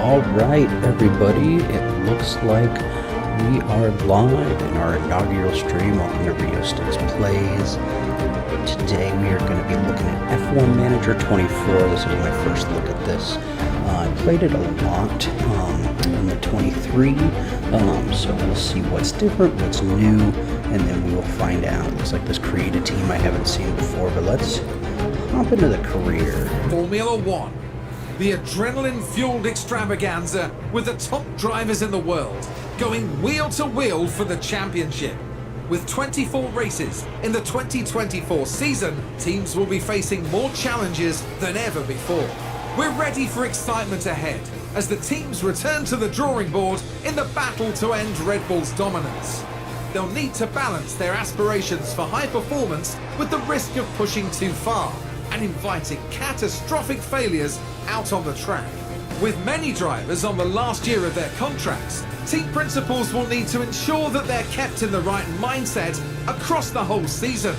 All right, everybody, it looks like we are live in our inaugural stream on the Rio Sticks Plays. Today we are going to be looking at F1 Manager 24. This is my first look at this. I played it a lot in the 23, so we'll see what's different, what's new, and then we will find out. It looks like this created team I haven't seen before, but let's hop into the career. Formula One. The adrenaline-fueled extravaganza with the top drivers in the world going wheel to wheel for the championship. With 24 races in the 2024 season, teams will be facing more challenges than ever before. We're ready for excitement ahead as the teams return to the drawing board in the battle to end Red Bull's dominance. They'll need to balance their aspirations for high performance with the risk of pushing too far and inviting catastrophic failures out on the track. With many drivers on the last year of their contracts, team principals will need to ensure that they're kept in the right mindset across the whole season,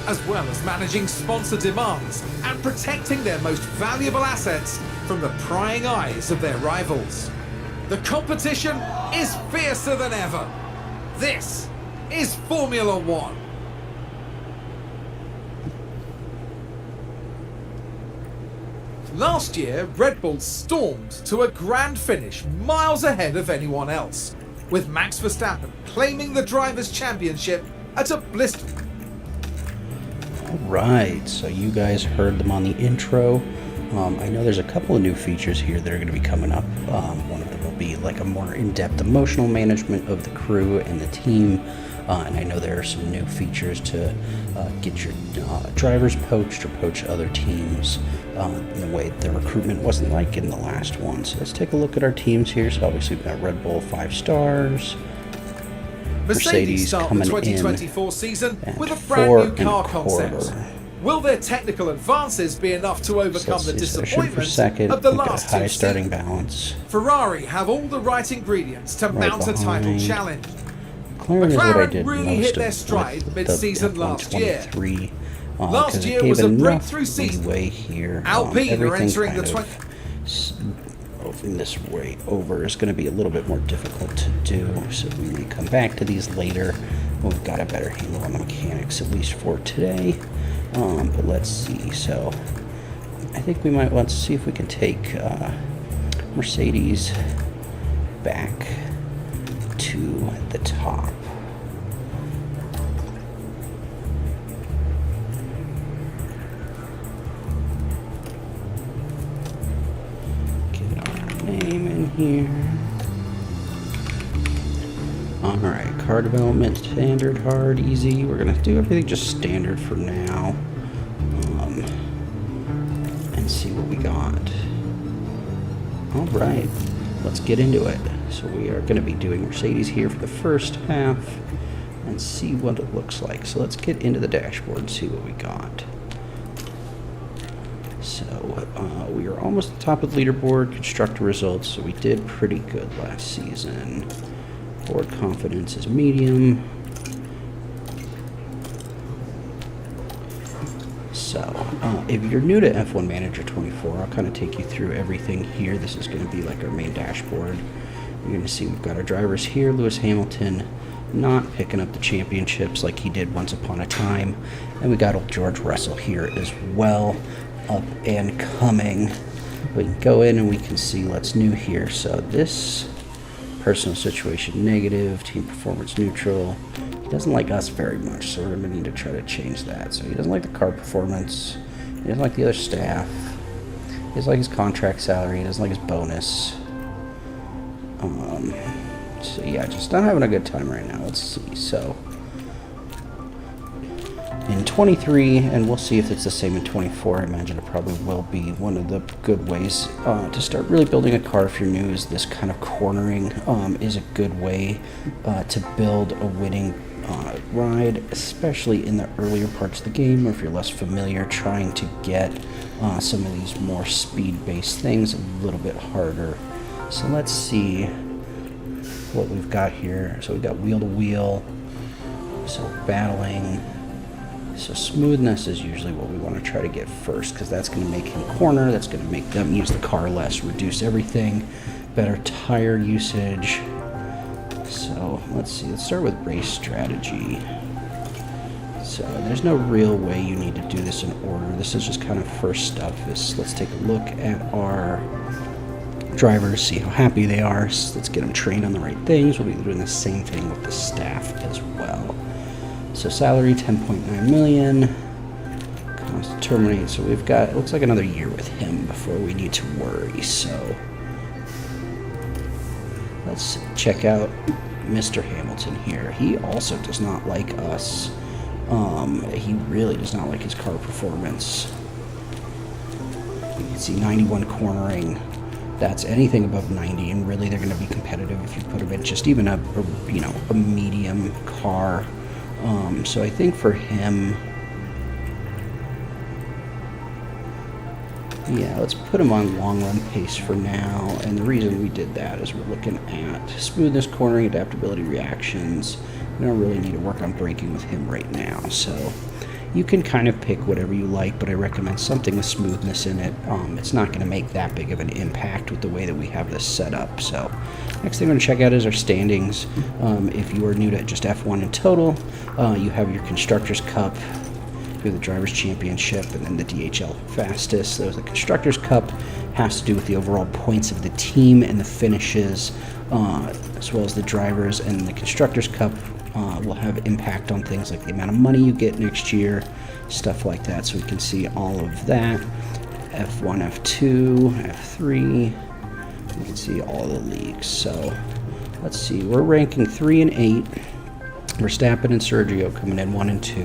as well as managing sponsor demands and protecting their most valuable assets from the prying eyes of their rivals. The competition is fiercer than ever. This is Formula One. Last year, Red Bull stormed to a grand finish miles ahead of anyone else, with Max Verstappen claiming the Drivers' Championship at a blister. Alright, so you guys heard them on the intro. I know there's a couple of new features here that are going to be coming up. One of them will be like a more in-depth emotional management of the crew and the team. And I know there are some new features to get your drivers poached or poach other teams in the way the recruitment wasn't like in the last one. So let's take a look at our teams here. So obviously we've got Red Bull 5 stars. Mercedes start coming the 2024 in season with at a brand new 4 car 1/4. concept. Will their technical advances be enough to overcome the disappointment second. of the We've got last high two starting seasons? balance. Ferrari have all the right ingredients to mount a title behind. challenge. McLaren is what I McLaren did really most hit of their stride with mid-season the last year. F123, Last 'cause it year gave was a enough breakthrough season. leeway here. Alpine are everything entering kind the of moving this way over is going to be a little bit more difficult to do, so we may come back to these later when we've got a better handle on the mechanics, at least for today. But let's see. So I think we might want to see if we can take Mercedes back to the top. Get our name in here. Alright, car development, standard, hard, easy. We're going to do everything just standard for now. And see what we got. Alright, let's get into it. So we are going to be doing Mercedes here for the first half and see what it looks like. So let's get into the dashboard and see what we got. So we are almost at the top of the leaderboard, constructor results, so we did pretty good last season. Board confidence is medium. So, if you're new to F1 Manager 24, I'll kind of take you through everything here. This is going to be like our main dashboard. You're going to see we've got our drivers here. Lewis Hamilton not picking up the championships like he did once upon a time. And we got old George Russell here as well, up and coming. We can go in and we can see what's new here. So this personal situation negative, team performance neutral. He doesn't like us very much, so we're going to need to try to change that. So he doesn't like the car performance, he doesn't like the other staff, he doesn't like his contract salary, he doesn't like his bonus. So yeah, just not having a good time right now. Let's see. So in 23, and we'll see if it's the same in 24. I imagine it probably will be. One of the good ways to start really building a car if you're new is this kind of cornering is a good way to build a winning ride, especially in the earlier parts of the game, or if you're less familiar, trying to get some of these more speed-based things a little bit harder. So let's see what we've got here. So we've got wheel to wheel, so battling. So smoothness is usually what we want to try to get first, because that's going to make him corner, that's going to make them use the car less, reduce everything. better tire usage. So let's see, let's start with race strategy. So there's no real way you need to do this in order. This is just kind of first stuff. Let's take a look at our drivers, see how happy they are. So let's get them trained on the right things. We'll be doing the same thing with the staff as well. So salary 10.9 million. Cost to terminate. So we've got, it looks like another year with him before we need to worry. So let's check out Mr. Hamilton here. He also does not like us. He really does not like his car performance. You can see 91 cornering. That's anything above 90, and really they're going to be competitive if you put them in just even a medium car. So I think for him, yeah, let's put him on long run pace for now. And the reason we did that is we're looking at smoothness, cornering, adaptability, reactions. We don't really need to work on braking with him right now. So you can kind of pick whatever you like, but I recommend something with smoothness in it. It's not going to make that big of an impact with the way that we have this set up. So next thing we're going to check out is our standings. If you are new to just F1 in total, you have your Constructors' Cup, you have the Drivers' Championship, and then the DHL Fastest. So the Constructors' Cup has to do with the overall points of the team and the finishes, as well as the drivers, and the Constructors' Cup will have impact on things like the amount of money you get next year, stuff like that. So we can see all of that. F1, F2, F3. You can see all the leagues. So let's see. We're ranking 3 and 8. Verstappen and Sergio coming in 1 and 2.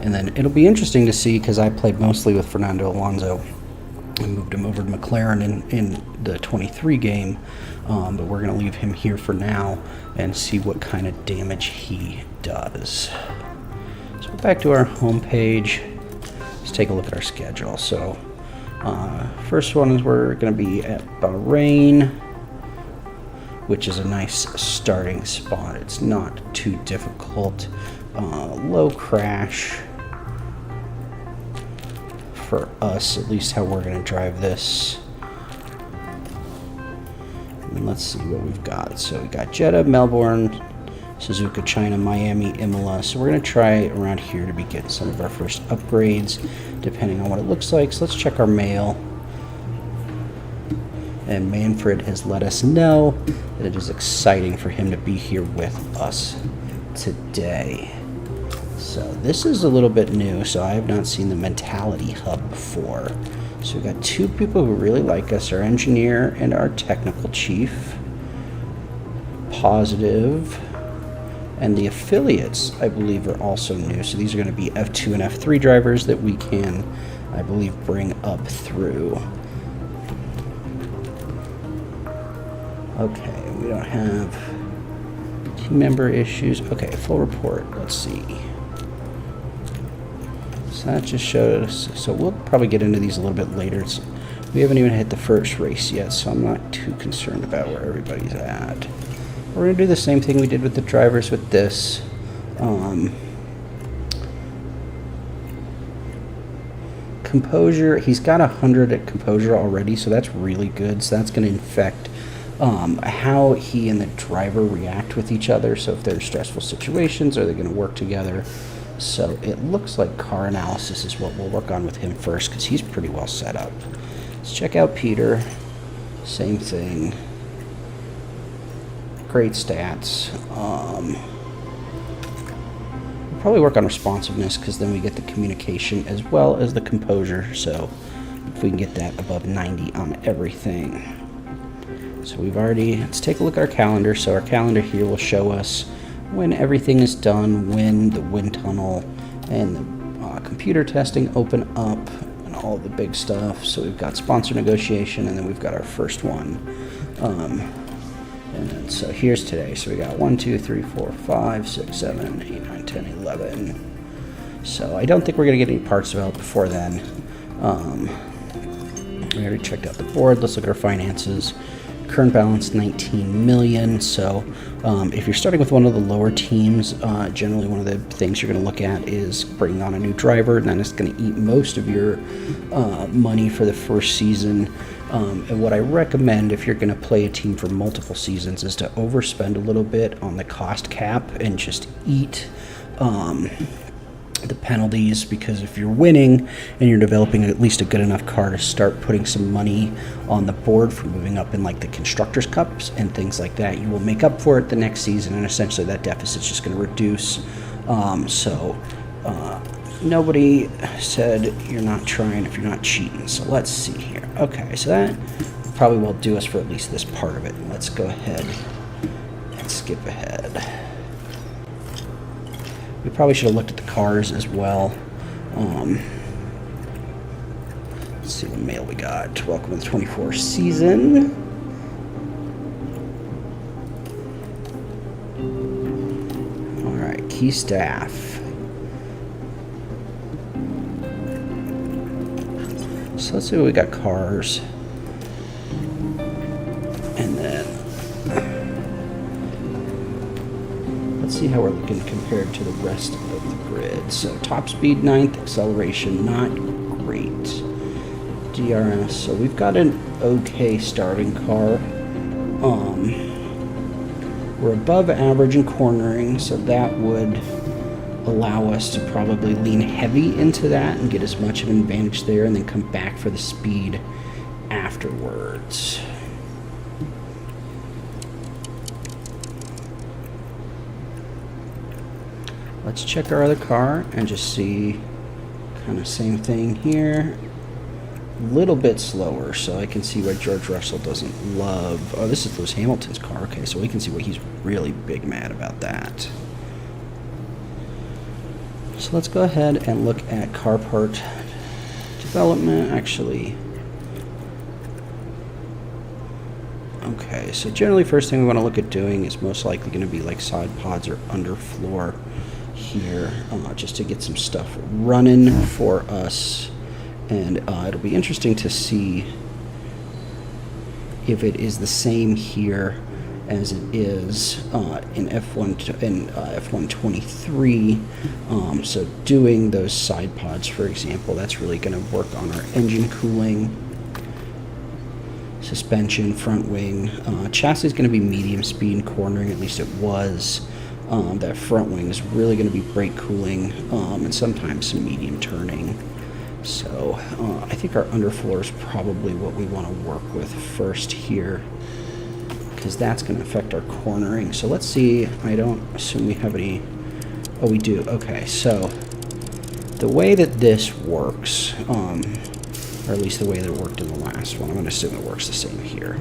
And then it'll be interesting to see, because I played mostly with Fernando Alonso. I moved him over to McLaren in the 23 game, but we're going to leave him here for now and see what kind of damage he does. So back to our home page. Let's take a look at our schedule. So first one is we're going to be at Bahrain, which is a nice starting spot. It's not too difficult. Low crash for us, at least how we're going to drive this. And let's see what we've got. So we got Jeddah, Melbourne, Suzuka, China, Miami, Imola. So we're going to try around here to be getting some of our first upgrades, depending on what it looks like. So let's check our mail. And Manfred has let us know that it is exciting for him to be here with us today. So this is a little bit new, so I have not seen the Mentality Hub before. So we've got 2 people who really like us, our engineer and our technical chief. Positive. And the affiliates, I believe, are also new. So these are going to be F2 and F3 drivers that we can, I believe, bring up through. Okay, we don't have team member issues. Okay, full report. Let's see. So that just showed us. So we'll probably get into these a little bit later. We haven't even hit the first race yet, so I'm not too concerned about where everybody's at. We're going to do the same thing we did with the drivers with this. Composure, he's got 100 at composure already, so that's really good. So that's going to affect how he and the driver react with each other. So if there's stressful situations, are they going to work together? So it looks like car analysis is what we'll work on with him first, because he's pretty well set up. Let's check out Peter. Same thing. Great stats. We'll probably work on responsiveness, because then we get the communication as well as the composure. So if we can get that above 90 on everything. So we've already, let's take a look at our calendar. So our calendar here will show us when everything is done, when the wind tunnel and the computer testing open up, and all the big stuff. So we've got sponsor negotiation, and then we've got our first one. And then, so here's today. So we got 1, 2, 3, 4, 5, 6, 7, 8, 9, 10, 11. So I don't think we're going to get any parts developed before then. We already checked out the board. Let's look at our finances. Current balance 19 million. So if you're starting with one of the lower teams, generally one of the things you're going to look at is bringing on a new driver, and then it's going to eat most of your money for the first season. And what I recommend if you're going to play a team for multiple seasons is to overspend a little bit on the cost cap and just eat the penalties, because if you're winning and you're developing at least a good enough car to start putting some money on the board for moving up in like the Constructors' Cups and things like that, you will make up for it the next season, and essentially that deficit's just going to reduce. Nobody said you're not trying if you're not cheating. So let's see here. Okay, so that probably will do us for at least this part of it. Let's go ahead and skip ahead. We probably should have looked at the cars as well. Let's see what mail we got. Welcome to the 24 season. All right, key staff. So let's see what we got. Cars. And then let's see how we're looking compared to the rest of the grid. So top speed 9th, acceleration not great. DRS, so we've got an okay starting car. We're above average in cornering, so that would allow us to probably lean heavy into that and get as much of an advantage there, and then come back for the speed afterwards. Let's check our other car and just see, kind of same thing here. A little bit slower, so I can see why George Russell doesn't love. Oh, this is Lewis Hamilton's car. Okay, so we can see why he's really big mad about that. So let's go ahead and look at car part development. Actually, okay, so generally first thing we want to look at doing is most likely going to be like side pods or underfloor here, just to get some stuff running for us. And it'll be interesting to see if it is the same here as it is in F123. So doing those side pods, for example, that's really going to work on our engine cooling, suspension, front wing. Chassis is going to be medium speed cornering, at least it was. That front wing is really going to be brake cooling, and sometimes some medium turning. So I think our underfloor is probably what we want to work with first here, because that's going to affect our cornering. So let's see. I don't assume we have any. Oh, we do. Okay, so the way that this works, or at least the way that it worked in the last one, I'm going to assume it works the same here,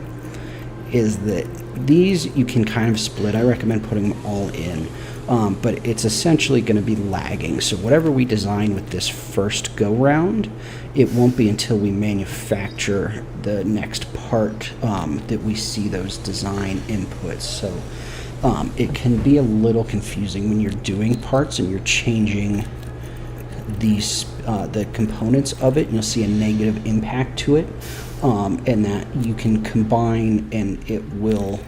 is that these you can kind of split. I recommend putting them all in, but it's essentially going to be lagging. So whatever we design with this first go round, it won't be until we manufacture the next part that we see those design inputs. So it can be a little confusing when you're doing parts and you're changing these the components of it, and you'll see a negative impact to it, and that you can combine and it will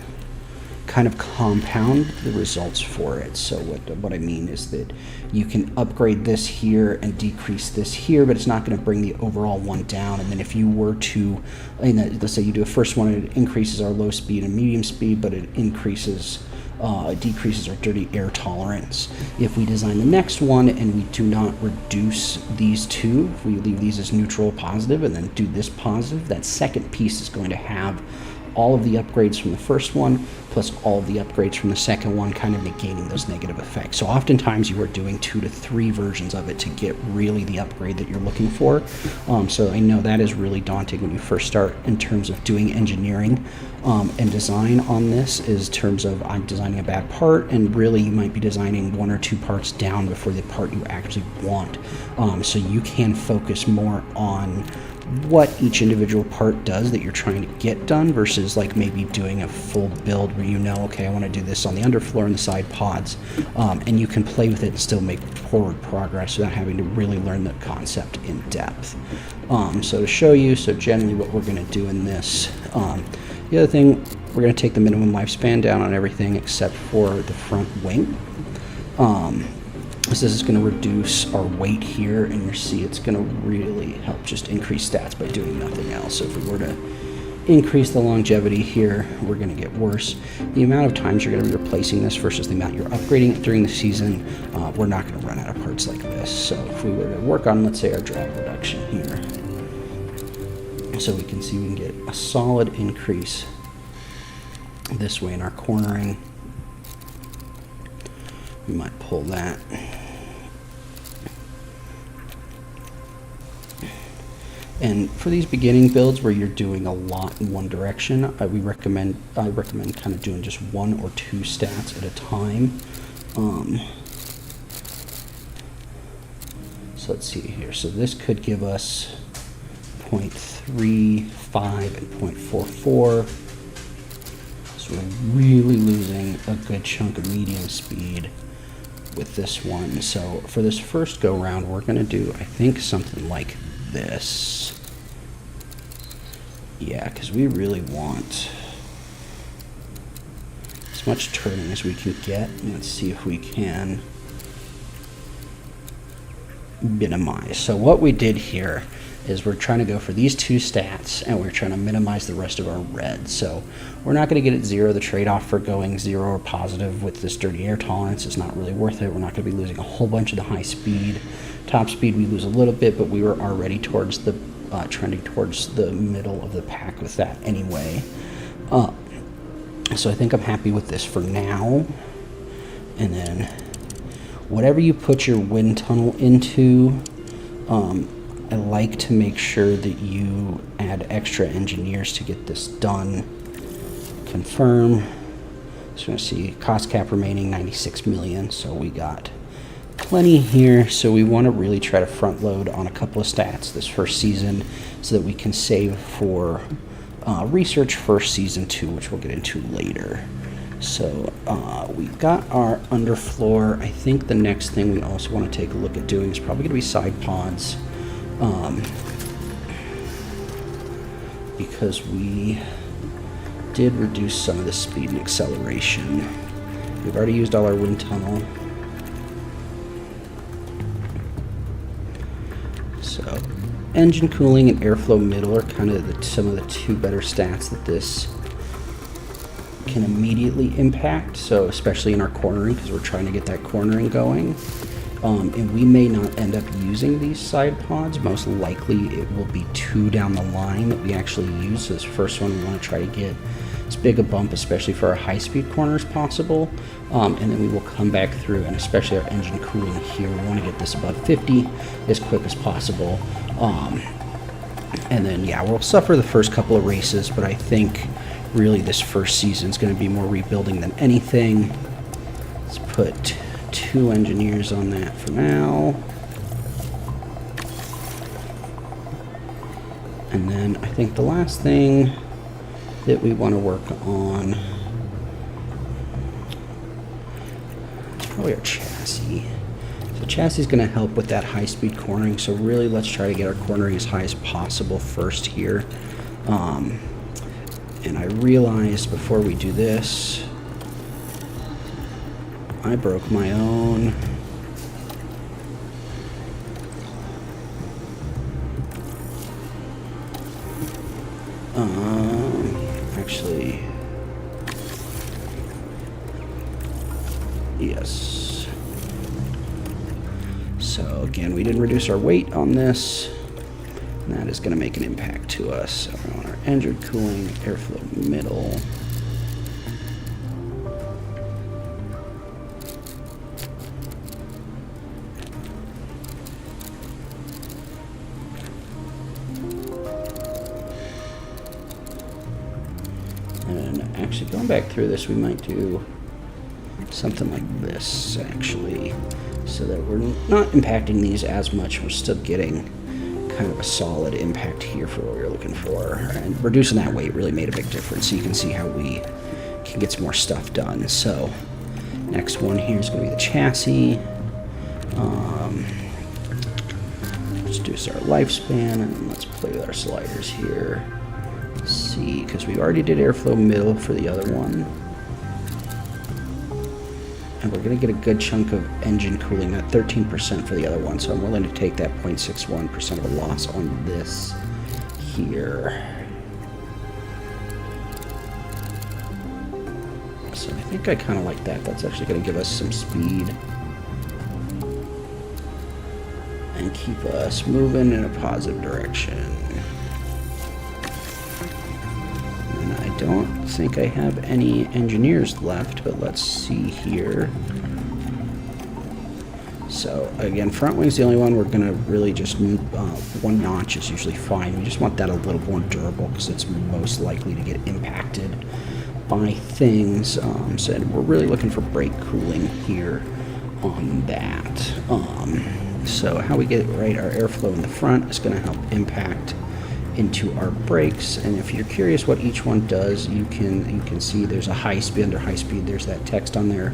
kind of compound the results for it. So what I mean is that you can upgrade this here and decrease this here, but it's not going to bring the overall one down. And then if you were to, let's say you do a first one, it increases our low speed and medium speed, but it decreases our dirty air tolerance. If we design the next one and we do not reduce these two, if we leave these as neutral positive and then do this positive, that second piece is going to have all of the upgrades from the first one plus all of the upgrades from the second one, kind of negating those negative effects. So oftentimes you are doing 2 to 3 versions of it to get really the upgrade that you're looking for. So I know that is really daunting when you first start in terms of doing engineering and design on this, is terms of I'm designing a bad part, and really you might be designing 1 or 2 parts down before the part you actually want. So you can focus more on what each individual part does that you're trying to get done, versus like maybe doing a full build where you know, okay, I want to do this on the underfloor and the side pods, and you can play with it and still make forward progress without having to really learn the concept in depth. So to show you, so generally what we're going to do in this, the other thing, we're going to take the minimum lifespan down on everything except for the front wing. This is going to reduce our weight here, and you see it's going to really help just increase stats by doing nothing else. So if we were to increase the longevity here, we're going to get worse. The amount of times you're going to be replacing this versus the amount you're upgrading it during the season, we're not going to run out of parts like this. So if we were to work on, let's say, our drag reduction here, so we can see we can get a solid increase this way in our cornering. We might pull that. And for these beginning builds where you're doing a lot in one direction, I recommend kind of doing just 1 or 2 stats at a time. So let's see here. So this could give us 0.35 and 0.44. So we're really losing a good chunk of medium speed with this one. So for this first go round, we're going to do, I think, something like this. Yeah, because we really want as much turning as we can get. Let's see if we can minimize. So what we did here is we're trying to go for these 2 stats, and we're trying to minimize the rest of our red. So we're not going to get it 0. The trade-off for going 0 or positive with this dirty air tolerance is not really worth it. We're not going to be losing a whole bunch of the high speed. Top speed we lose a little bit, but we were already towards the trending towards the middle of the pack with that anyway. So I think I'm happy with this for now. And then whatever you put your wind tunnel into, I like to make sure that you add extra engineers to get this done. Confirm. So we're going to see cost cap remaining 96 million. So we got plenty here. So we want to really try to front load on a couple of stats this first season so that we can save for research for season 2, which we'll get into later. So we've got our underfloor. I think the next thing we also want to take a look at doing is probably going to be side pods. Because we did reduce some of the speed and acceleration. We've already used all our wind tunnel. So engine cooling and airflow middle are kind of some of the 2 better stats that this can immediately impact. So especially in our cornering, because we're trying to get that cornering going. And we may not end up using these side pods. Most likely it will be 2 down the line that we actually use. So this first one we want to try to get as big a bump, especially for our high-speed corners, possible. And then we will come back through, and especially our engine cooling here, we want to get this above 50 as quick as possible. And then, yeah, we'll suffer the first couple of races, but I think really this first season is going to be more rebuilding than anything. Let's put 2 engineers on that for now. And then I think the last thing that we want to work on is probably our chassis. So chassis is going to help with that high-speed cornering. So really, let's try to get our cornering as high as possible first here. And I realized before we do this, I broke my own. Actually, yes. So again, we didn't reduce our weight on this. And that is going to make an impact to us. So we want our engine cooling, airflow middle. And actually, going back through this, we might do something like this, actually, so that we're not impacting these as much. We're still getting kind of a solid impact here for what we were looking for. And reducing that weight really made a big difference, so you can see how we can get some more stuff done. So next one here is going to be the chassis. Let's do our lifespan, and let's play with our sliders here. Let's see, because we already did airflow middle for the other one. And we're going to get a good chunk of engine cooling at 13% for the other one, so I'm willing to take that 0.61% of a loss on this here. So I think I kind of like that. That's actually going to give us some speed and keep us moving in a positive direction. And I don't think I have any engineers left, but let's see here. So again, front wing's the only one we're going to really just move. One notch is usually fine. We just want that a little more durable because it's most likely to get impacted by things. So we're really looking for brake cooling here on that. So how we get right, our airflow in the front is going to help impact into our brakes. And if you're curious what each one does, you can see there's a high speed. Under high speed, there's that text on there.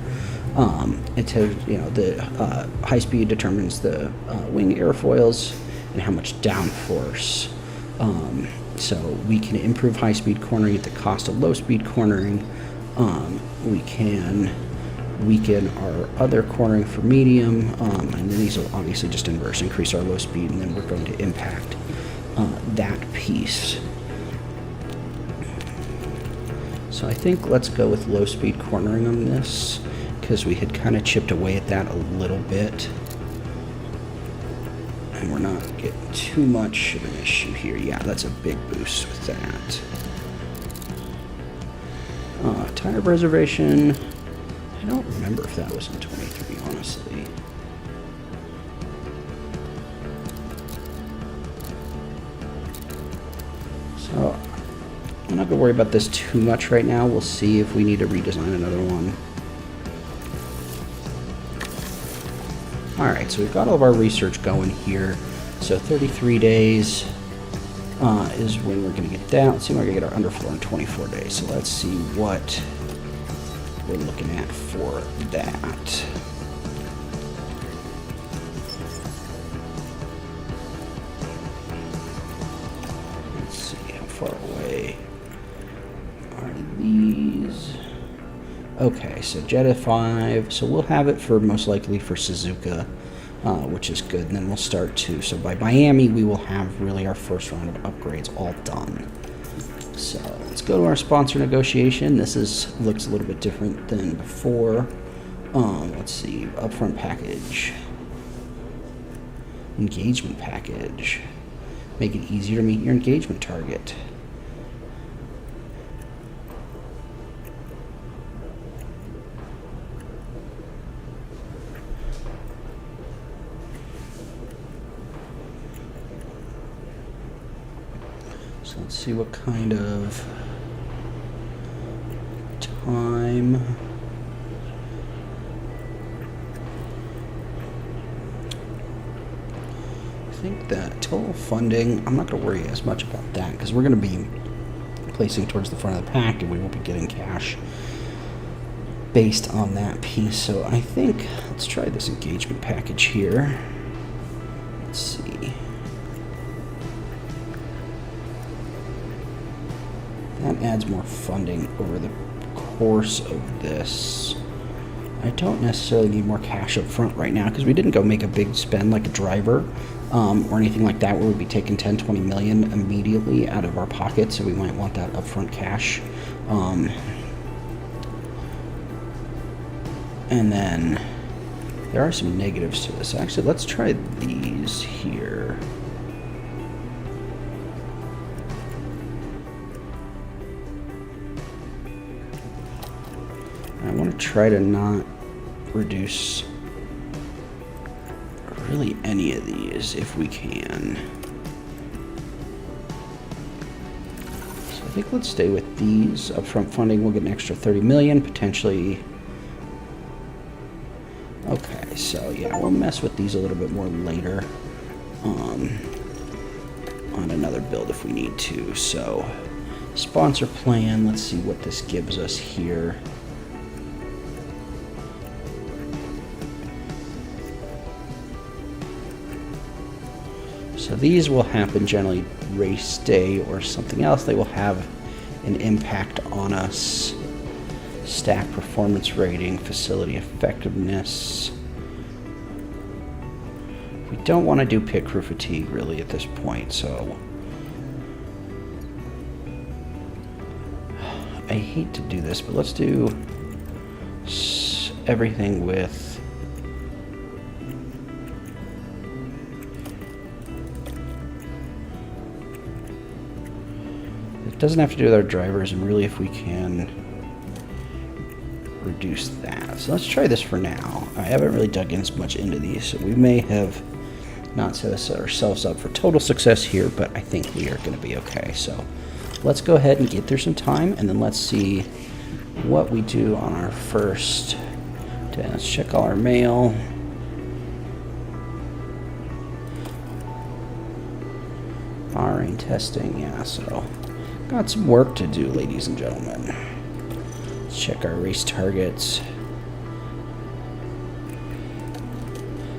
It says, you know, the high speed determines the wing airfoils and how much downforce. So we can improve high speed cornering at the cost of low speed cornering. We can weaken our other cornering for medium, and then these will obviously just inverse, increase our low speed, and then we're going to impact that piece. So I think let's go with low speed cornering on this, because we had kind of chipped away at that a little bit, and we're not getting too much of an issue here. Yeah, that's a big boost with that. Tire preservation, I don't remember if that was in 23, honestly. So I'm not going to worry about this too much right now. We'll see if we need to redesign another one. Alright, so we've got all of our research going here. So 33 days is when we're going to get down. Let's see when we're going to get our underfloor in 24 days. So let's see what we're looking at for that. Let's see, how far away are these? Okay, so Jetta 5, so we'll have it for most likely for Suzuka, which is good, and then we'll start to, so by Miami we will have really our first round of upgrades all done. So let's go to our sponsor negotiation. This looks a little bit different than before. Let's see, upfront package, engagement package, make it easier to meet your engagement target. So let's see what kind of time. I think that total funding, I'm not going to worry as much about that because we're going to be placing towards the front of the pack and we won't be getting cash based on that piece. So I think let's try this engagement package here. Let's see. That adds more funding over the course of this. I don't necessarily need more cash up front right now because we didn't go make a big spend like a driver or anything like that where we'd be taking 10, 20 million immediately out of our pocket, so we might want that upfront cash. And then there are some negatives to this. Actually, let's try these here. I want to try to not reduce really any of these if we can. So I think let's stay with these. Upfront funding, we'll get an extra 30 million, potentially. Okay, so yeah, we'll mess with these a little bit more later on another build if we need to. So sponsor plan, let's see what this gives us here. So these will happen generally race day or something else. They will have an impact on us. Stack performance rating, facility effectiveness. We don't want to do pit crew fatigue really at this point, so I hate to do this, but let's do everything with it doesn't have to do with our drivers, and really if we can reduce that. So let's try this for now. I haven't really dug in as much into these, so we may have not set ourselves up for total success here, but I think we are going to be okay. So let's go ahead and get through some time, and then let's see what we do on our first day. Let's check all our mail. Bahrain testing, yeah, so got some work to do, ladies and gentlemen. Let's check our race targets.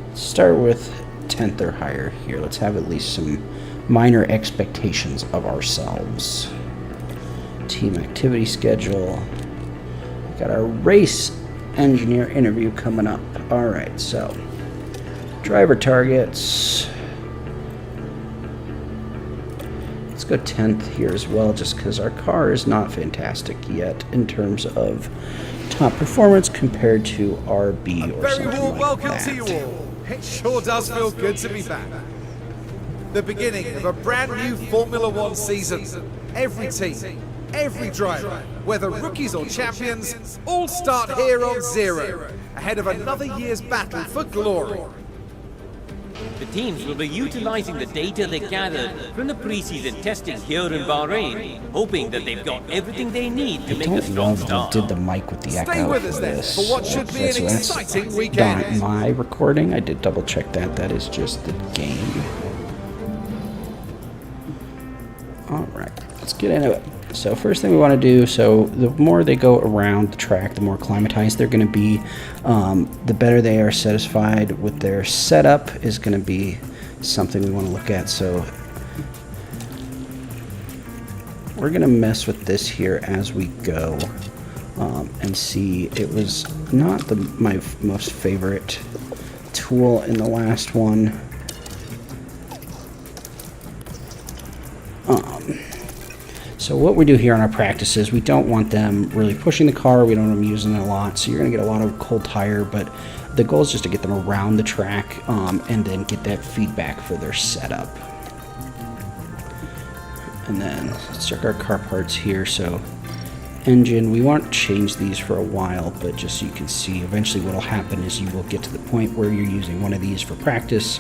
Let's start with 10th or higher here. Let's have at least some minor expectations of ourselves. Team activity schedule. We got our race engineer interview coming up. Alright, so driver targets. Let's go 10th here as well, just because our car is not fantastic yet in terms of top performance compared to RB or Very something warm like welcome that. to you all. It sure does feel good to be back. The beginning of a brand new Formula One season. Every team, every driver, whether rookies or champions, all start here on zero, ahead of another year's battle for glory. The teams will be utilizing the data they gathered from the preseason testing here in Bahrain, hoping that they've got everything they need to I make a don't strong love that start. did the mic with the Stay echo with for us then this. for what should be an exciting weekend. Not my recording. I did double check that. That is just the game. Alright, let's get into it. So first thing we want to do, so the more they go around the track, the more acclimatized they're going to be. The better they are satisfied with their setup is going to be something we want to look at. So we're going to mess with this here as we go and see. It was not my most favorite tool in the last one. So what we do here on our practices, we don't want them really pushing the car. We don't want them using it a lot. So you're going to get a lot of cold tire, but the goal is just to get them around the track and then get that feedback for their setup. And then let's check our car parts here. So engine, we won't change these for a while, but just so you can see, eventually what will happen is you will get to the point where you're using one of these for practice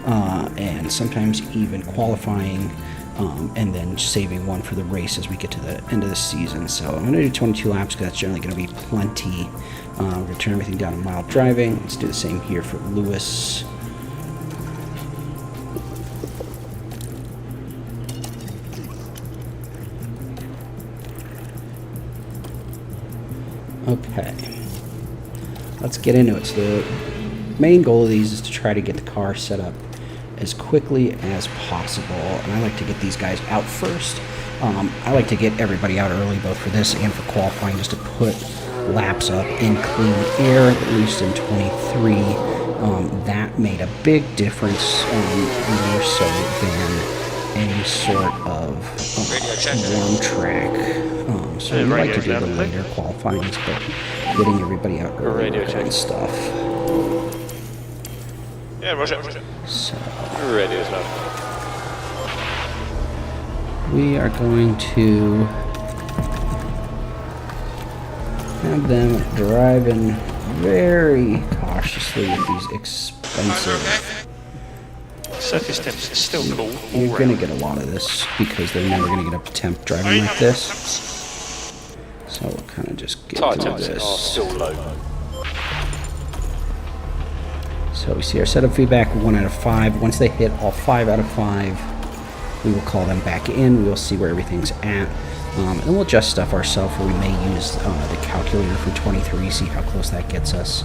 and sometimes even qualifying. And then saving one for the race as we get to the end of the season. So I'm going to do 22 laps because that's generally going to be plenty. We're going to turn everything down to mild driving. Let's do the same here for Lewis. Okay. Let's get into it. So the main goal of these is to try to get the car set up as quickly as possible, and I like to get these guys out first. I like to get everybody out early, both for this and for qualifying, just to put laps up in clean air, at least in 23. That made a big difference, more so than any sort of warm track. So we like to do the later qualifyings, but getting everybody out early and stuff. Yeah, Roger. So Ready as well. we are going to have them driving very cautiously with these expensive. Surface temps is still cool. You're going to get a lot of this because they're never going to get up to temp driving like this. So we'll kind of just get Tire through temps are this. still low. So we see our setup feedback, 1 out of 5. Once they hit all 5 out of 5, we will call them back in. We will see where everything's at. And we'll adjust stuff ourselves, where we may use the calculator from 23, see how close that gets us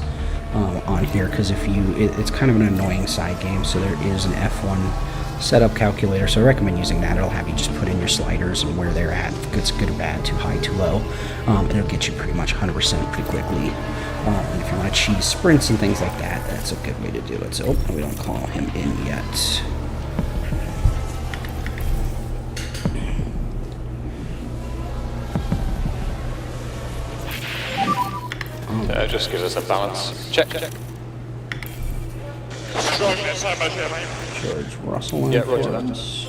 on here. Because if it's kind of an annoying side game, so there is an F1 setup calculator. So I recommend using that. It'll have you just put in your sliders and where they're at, if it's good or bad, too high, too low. And it'll get you pretty much 100% pretty quickly. And if you want to cheese sprints and things like that, that's a good way to do it. So we don't call him in yet. Just gives us a balance. Check. George Russell in Yeah, for roger that. us.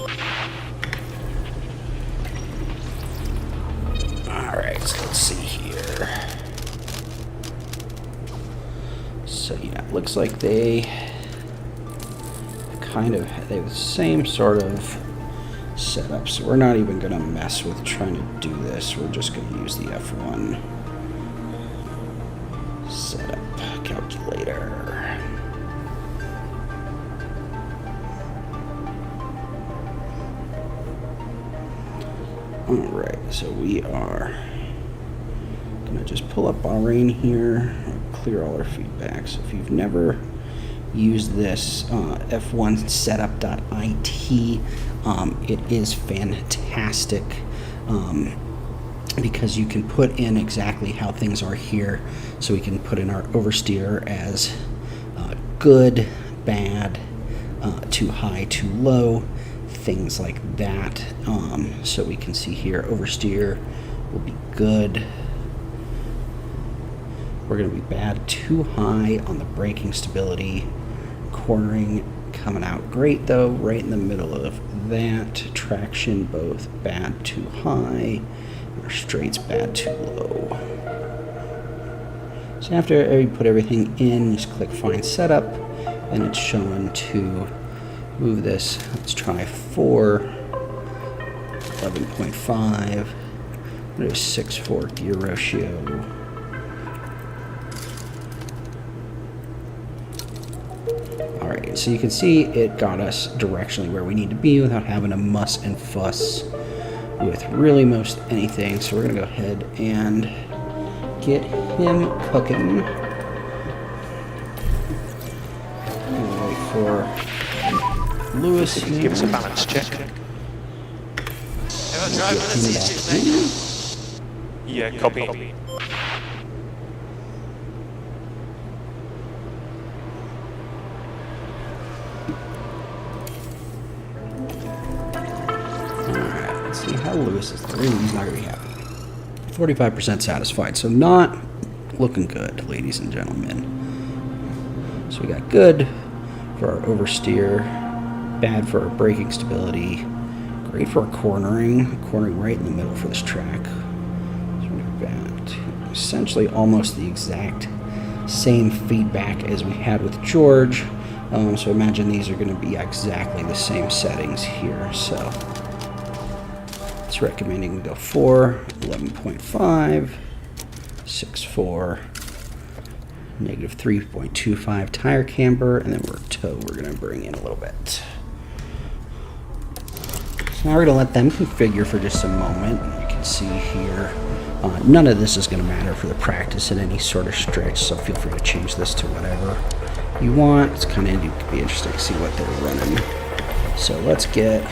Alright, so let's see here. So yeah, it looks like they have the same sort of setup. So we're not even going to mess with trying to do this. We're just going to use the F1 setup calculator. Alright, so we are going to just pull up Bahrain here, clear all our feedback. So if you've never used this F1 setup.it, it is fantastic because you can put in exactly how things are here. So we can put in our oversteer as good, bad, too high, too low, things like that. So we can see here oversteer will be good. We're going to be bad, too high on the braking stability. Cornering coming out great though, right in the middle of that. Traction both bad, too high. Our straights bad, too low. So after you put everything in, just click Find Setup, and it's showing to move this. Let's try 4, 11.5. There's 6/4 gear ratio. Alright, so you can see it got us directionally where we need to be without having to muss and fuss with really most anything. So we're going to go ahead and get him cooking. And wait for Lewis here. Give us a balance check. Yeah, copy. See how Lewis is doing. He's not going to be happy. 45% satisfied, so not looking good, ladies and gentlemen. So we got good for our oversteer, bad for our braking stability, great for our cornering right in the middle for this track. So we're bad. Essentially almost the exact same feedback as we had with George. So imagine these are going to be exactly the same settings here. So it's recommending we go 4, 11.5, 6/4, negative 3.25 tire camber, and then we're toe. We're going to bring in a little bit. So now we're going to let them configure for just a moment. You can see here, none of this is going to matter for the practice in any sort of stretch, so feel free to change this to whatever you want. It's kind of be interesting to see what they're running. So let's get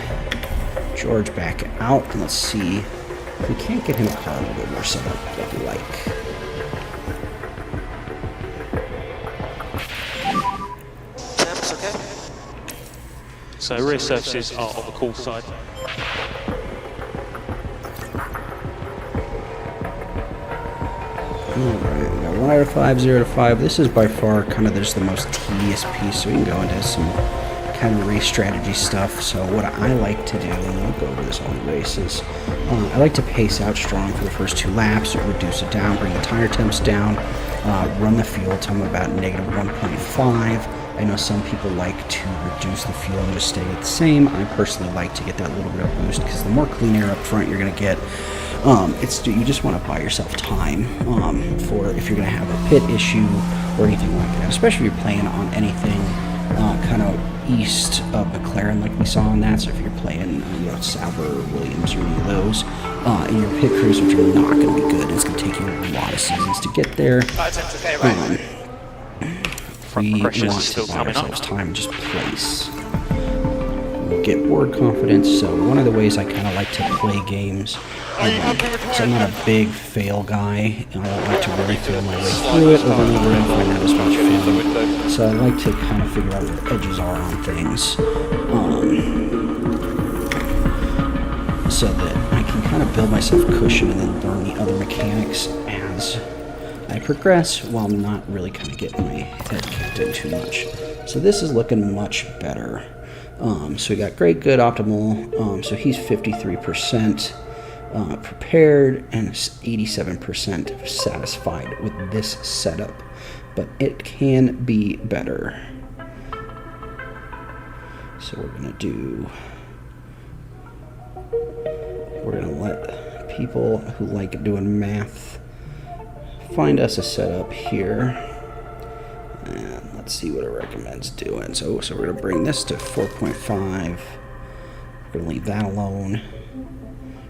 George back out, and let's see if we can't get him a car a little bit more set up like we like. Temps okay? So rear surfaces are on the cool side. Alright, we got 1 out of 5, 0 to 5. This is by far kind of just the most tedious piece, so we can go into some kind of race strategy stuff. So what I like to do, and I'll go over this all the races, I like to pace out strong for the first 2 laps, reduce it down, bring the tire temps down, run the fuel till I'm about negative 1.5. I know some people like to reduce the fuel and just stay the same. I personally like to get that little bit of boost because the more clean air up front you're going to get, you just want to buy yourself time for if you're going to have a pit issue or anything like that, especially if you're playing on anything kind of east of McLaren like we saw on that. So if you're playing Sauber or Williams or any of those in your pit crews, which are not going to be good, it's going to take you a lot of seasons to get there. We want to buy ourselves time and just place. We'll get board confidence. So one of the ways I kind of like to play games, so I'm not a big fail guy, and I don't like to really fail my way through it over and over and find out as much failure. So I like to kind of figure out where the edges are on things, so that I can kind of build myself cushion and then learn the other mechanics as I progress while not really kind of getting my head kicked in too much. So this is looking much better. So we got great, good, optimal. So he's 53% prepared and 87% satisfied with this setup. But it can be better. So we're gonna let people who like doing math find us a setup here, and let's see what it recommends doing. So we're gonna bring this to 4.5. We're gonna leave that alone.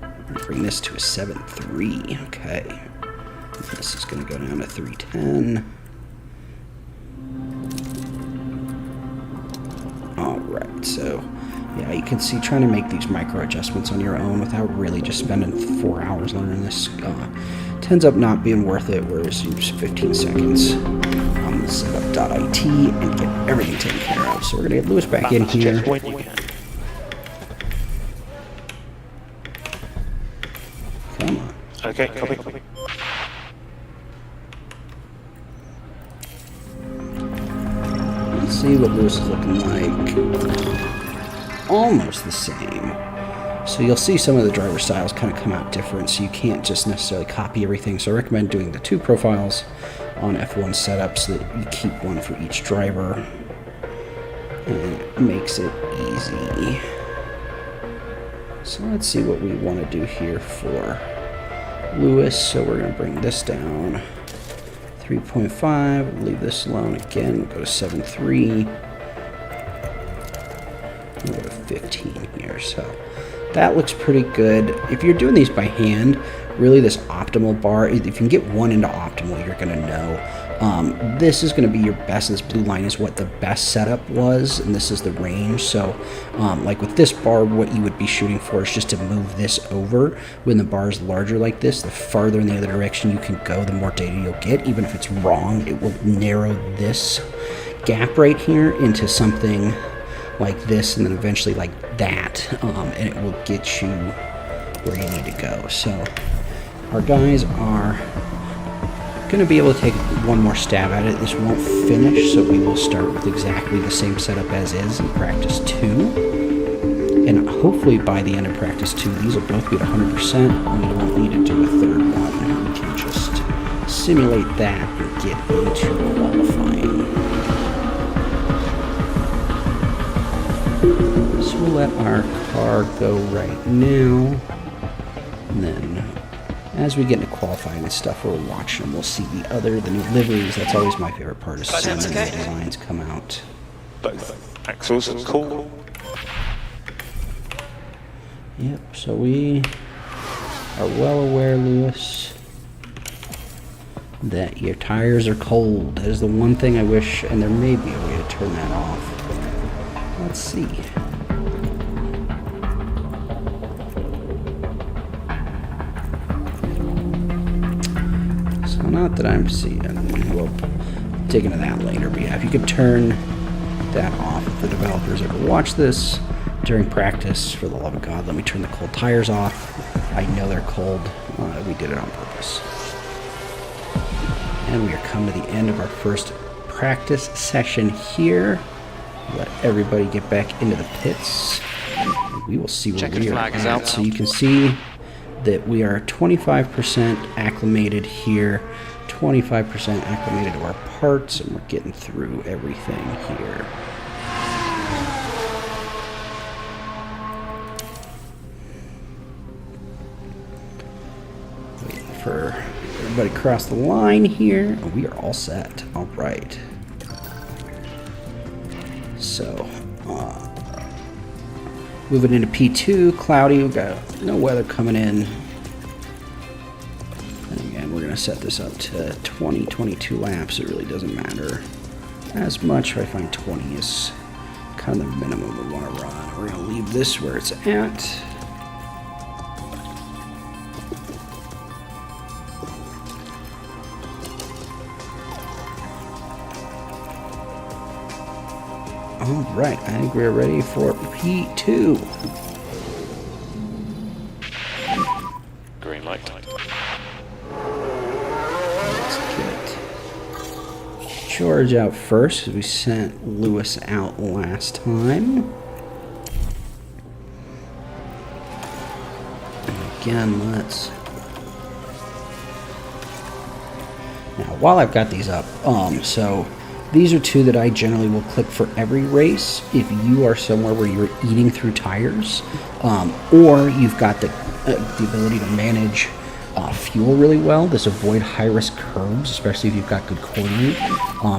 We're gonna bring this to a 7.3. Okay, this is gonna go down to 310. All right, so yeah, you can see trying to make these micro adjustments on your own without really just spending 4 hours learning this tends up not being worth it, whereas you just 15 seconds on the setup.it and get everything taken care of. So we're going to get Lewis back in here. Check when you can. Come on. Okay, copy. Let's see what Lewis is looking like. Almost the same. So you'll see some of the driver styles kind of come out different, so you can't just necessarily copy everything. So I recommend doing the 2 profiles on F1 setup so that you keep one for each driver, and it makes it easy. So let's see what we want to do here for Lewis. So we're going to bring this down 3.5, leave this alone again, we'll go to 7.3. We'll go to 15 here, so that looks pretty good. If you're doing these by hand, really this optimal bar, if you can get one into optimal, you're gonna know. This is gonna be your best, and this blue line is what the best setup was, and this is the range. So like with this bar, what you would be shooting for is just to move this over. When the bar is larger like this, the farther in the other direction you can go, the more data you'll get. Even if it's wrong, it will narrow this gap right here into something like this, and then eventually like that, and it will get you where you need to go. So our guys are going to be able to take one more stab at it. This won't finish, so we will start with exactly the same setup as is in practice 2, and hopefully by the end of practice 2 these will both be at 100%. We won't need to do a third one. We can just simulate that and get into qualifying. So we'll let our car go right now, and then as we get into qualifying and stuff, we'll watch them. We'll see the new liveries. That's always my favorite part, is seeing the new designs come out. Both axles are cool. Yep, so we are well aware, Lewis, that your tires are cold. That is the one thing I wish, and there may be a way to turn that off. Let's see. So not that I'm seeing. We'll dig into that later. But yeah, if you could turn that off, if the developers ever watch this during practice, for the love of God, let me turn the cold tires off. I know they're cold. We did it on purpose. And we are coming to the end of our first practice session here. Let everybody get back into the pits. We will see where we are at. So you can see that we are 25% acclimated here, 25% acclimated to our parts, and we're getting through everything here. Waiting for everybody to cross the line here. We are all set. All right. So, moving into P2, cloudy, we've got no weather coming in. And again, we're going to set this up to 20, 22 laps. It really doesn't matter as much. I find 20 is kind of the minimum we want to run. We're going to leave this where it's at. All right, I think we're ready for P2. Green light. Let's get George out first, 'cause we sent Lewis out last time. And again, let's... Now, while I've got these up, so these are two that I generally will click for every race if you are somewhere where you're eating through tires, or you've got the ability to manage fuel really well. This avoid high-risk curves, especially if you've got good cornering,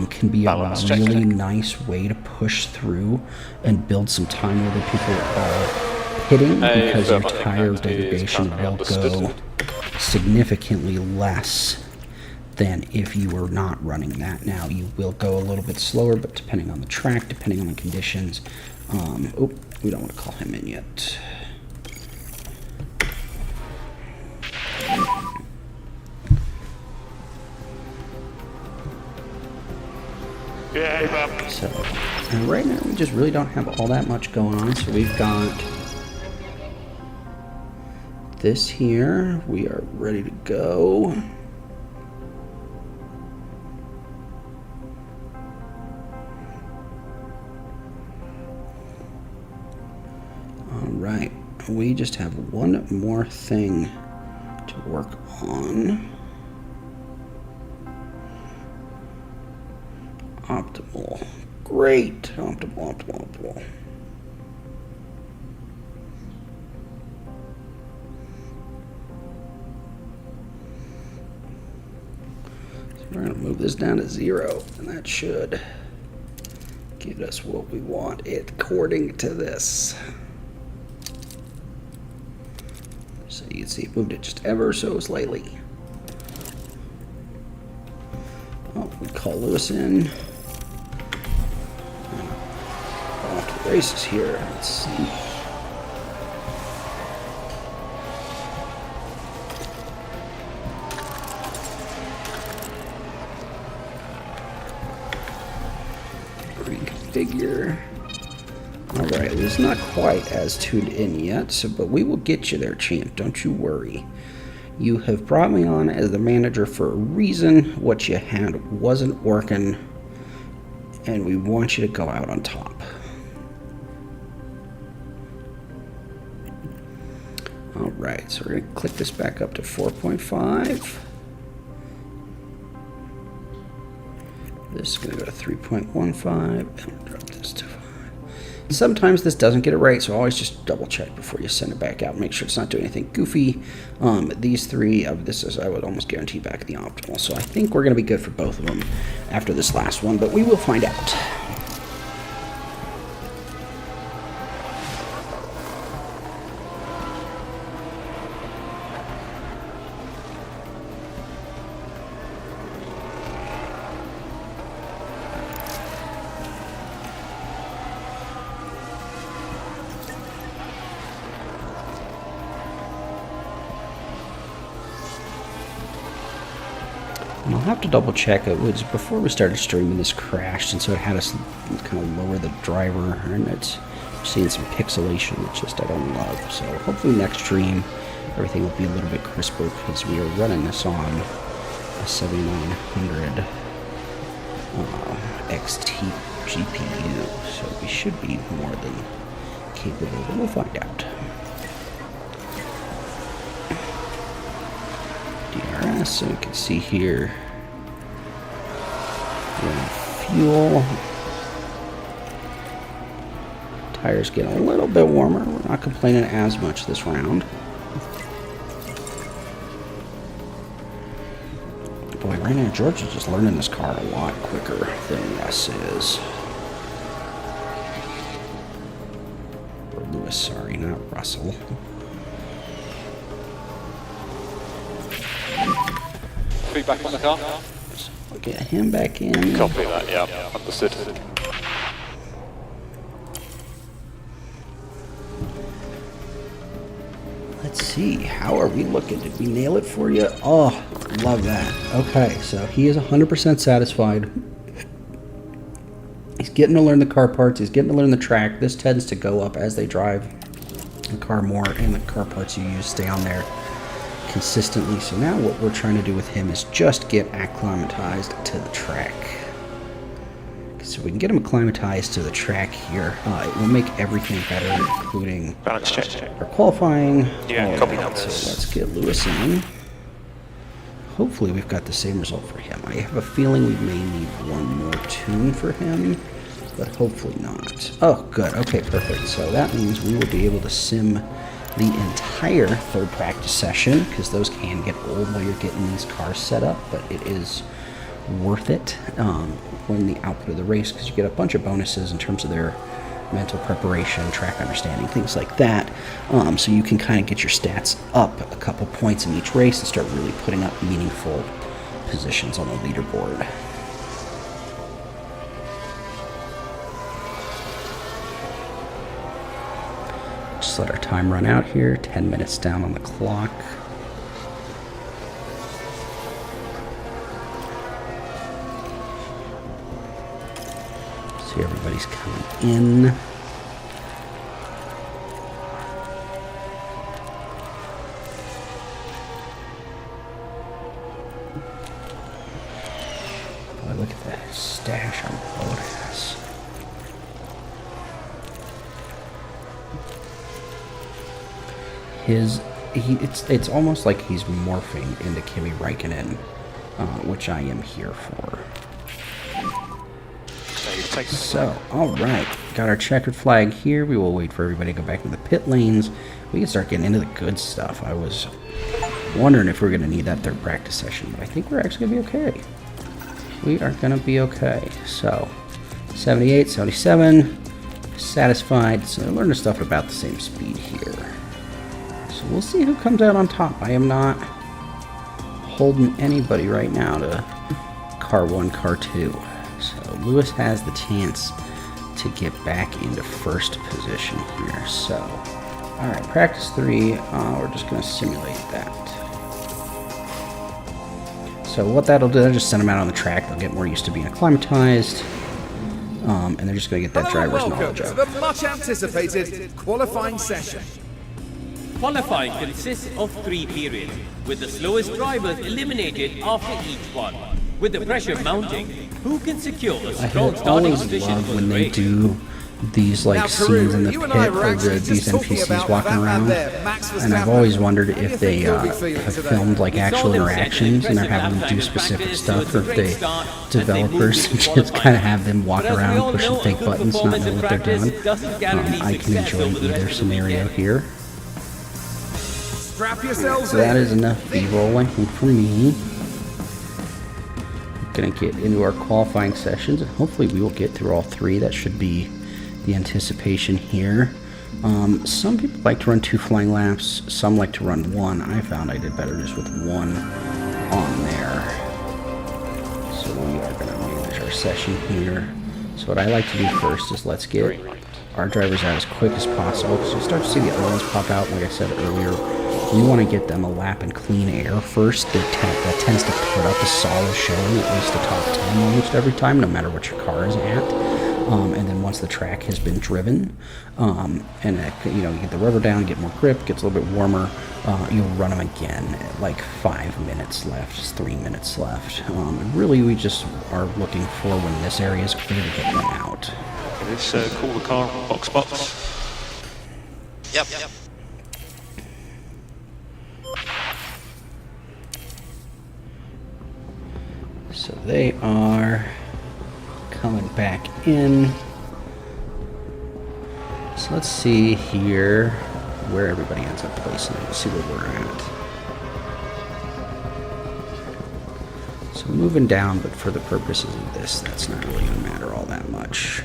can be a really nice way to push through and build some time where the people are pitting, because your tire degradation will go significantly less than if you were not running that. Now, you will go a little bit slower, but depending on the track, depending on the conditions. Oh, we don't want to call him in yet. So, and right now we just really don't have all that much going on. So we've got this here. We are ready to go. Right, we just have one more thing to work on. Optimal. Great. Optimal. So we're going to move this down to 0, and that should give us what we want according to this. So you can see it moved it just ever so slightly. Oh, we call Lewis in. Off to the races here. Let's see. Reconfigure. Alright, it's not quite as tuned in yet, but we will get you there, champ. Don't you worry. You have brought me on as the manager for a reason. What you had wasn't working, and we want you to go out on top. Alright, so we're going to click this back up to 4.5. This is going to go to 3.15, and drop this to 5. Sometimes this doesn't get it right, so always just double check before you send it back out. Make sure it's not doing anything goofy. These three, this is, I would almost guarantee, back the optimal. So I think we're going to be good for both of them after this last one, but we will find out. And I'll have to double check. It was before we started streaming, this crashed, and so it had us kind of lower the driver, and it's seeing some pixelation, which just I don't love. So hopefully next stream everything will be a little bit crisper, because we are running this on a 7900 XT GPU, so we should be more than capable, but we'll find out. DRS, so you can see here fuel. Tires get a little bit warmer. We're not complaining as much this round. Boy, right now George is just learning this car a lot quicker than Russ is. Or Lewis, sorry, not Russell. Feedback on the car? We'll get him back in. Copy that, yeah. Understood. Let's see, how are we looking? Did we nail it for you? Oh, love that. Okay, so he is 100% satisfied. He's getting to learn the car parts. He's getting to learn the track. This tends to go up as they drive the car more, and the car parts you use stay on there consistently. So now what we're trying to do with him is just get acclimatized to the track. So we can get him acclimatized to the track here. It will make everything better, including Balance check. our qualifying. Yeah, All copy right, numbers. so let's get Lewis in. Hopefully we've got the same result for him. I have a feeling we may need one more tune for him, but hopefully not. Oh, good. Okay, perfect. So that means we will be able to sim the entire third practice session, because those can get old while you're getting these cars set up, but it is worth it when the output of the race, because you get a bunch of bonuses in terms of their mental preparation, track understanding, things like that. So you can kind of get your stats up a couple points in each race and start really putting up meaningful positions on the leaderboard. Just let our time run out here. 10 minutes down on the clock. See, everybody's coming in. Boy, look at that stash on Bodas. It's almost like he's morphing into Kimi Räikkönen, which I am here for. So, alright, got our checkered flag here. We will wait for everybody to go back to the pit lanes. We can start getting into the good stuff. I was wondering if we we're going to need that third practice session, but I think we're actually going to be okay. We are going to be okay. So, 78, 77, satisfied. So, learning stuff at about the same speed here. So, we'll see who comes out on top. I am not holding anybody right now to car 1, car 2. So Lewis has the chance to get back into first position here. So, alright, practice 3, we're just going to simulate that. So what that'll do, I'll just send them out on the track. They'll get more used to being acclimatized. And they're just going to get that Hello and driver's welcome knowledge to up. the much anticipated qualifying session. Qualifying consists of 3 periods, with the slowest drivers eliminated after each one. With the pressure mounting, who can secure a I strong have starting always position loved for when the they race? do these like Now, scenes in the Peru, pit you and I were of actually these just talking NPCs about walking that man around, there, Max and I've Verstappen. always wondered What do you if they think he'll be feeling have today? filmed like We saw actual them set an interactions and are impressive having them lap do time in specific practice, so stuff, it's or a if great they start as they move developers into just qualifying. kind of have them walk But as we around all pushing know, a fake good buttons, not performance know in what they're practice doing. doesn't guarantee I can success enjoy over the either rest of the scenario weekend. here. Strap yourselves So that in. is enough B-rolling for me. Gonna get into our qualifying sessions, and hopefully we will get through all 3. That should be the anticipation here. Some people like to run 2 flying laps, some like to run 1. I found I did better just with 1 on there. So we are gonna manage our session here. So what I like to do first is let's get our drivers out as quick as possible, because you'll start to see the other ones pop out. Like I said earlier, we want to get them a lap in clean air first. That tends to put up a solid showing, at least the top 10 almost every time, no matter what your car is at. And then once the track has been driven, and you get the rubber down, get more grip, gets a little bit warmer, you'll run them again at like 5 minutes left, just 3 minutes left. Really, we just are looking for when this area is clear to get them out. Let's call the car box. Yep. So they are coming back in. So let's see here where everybody ends up placing it. Let's see where we're at. So moving down, but for the purposes of this, that's not really going to matter all that much.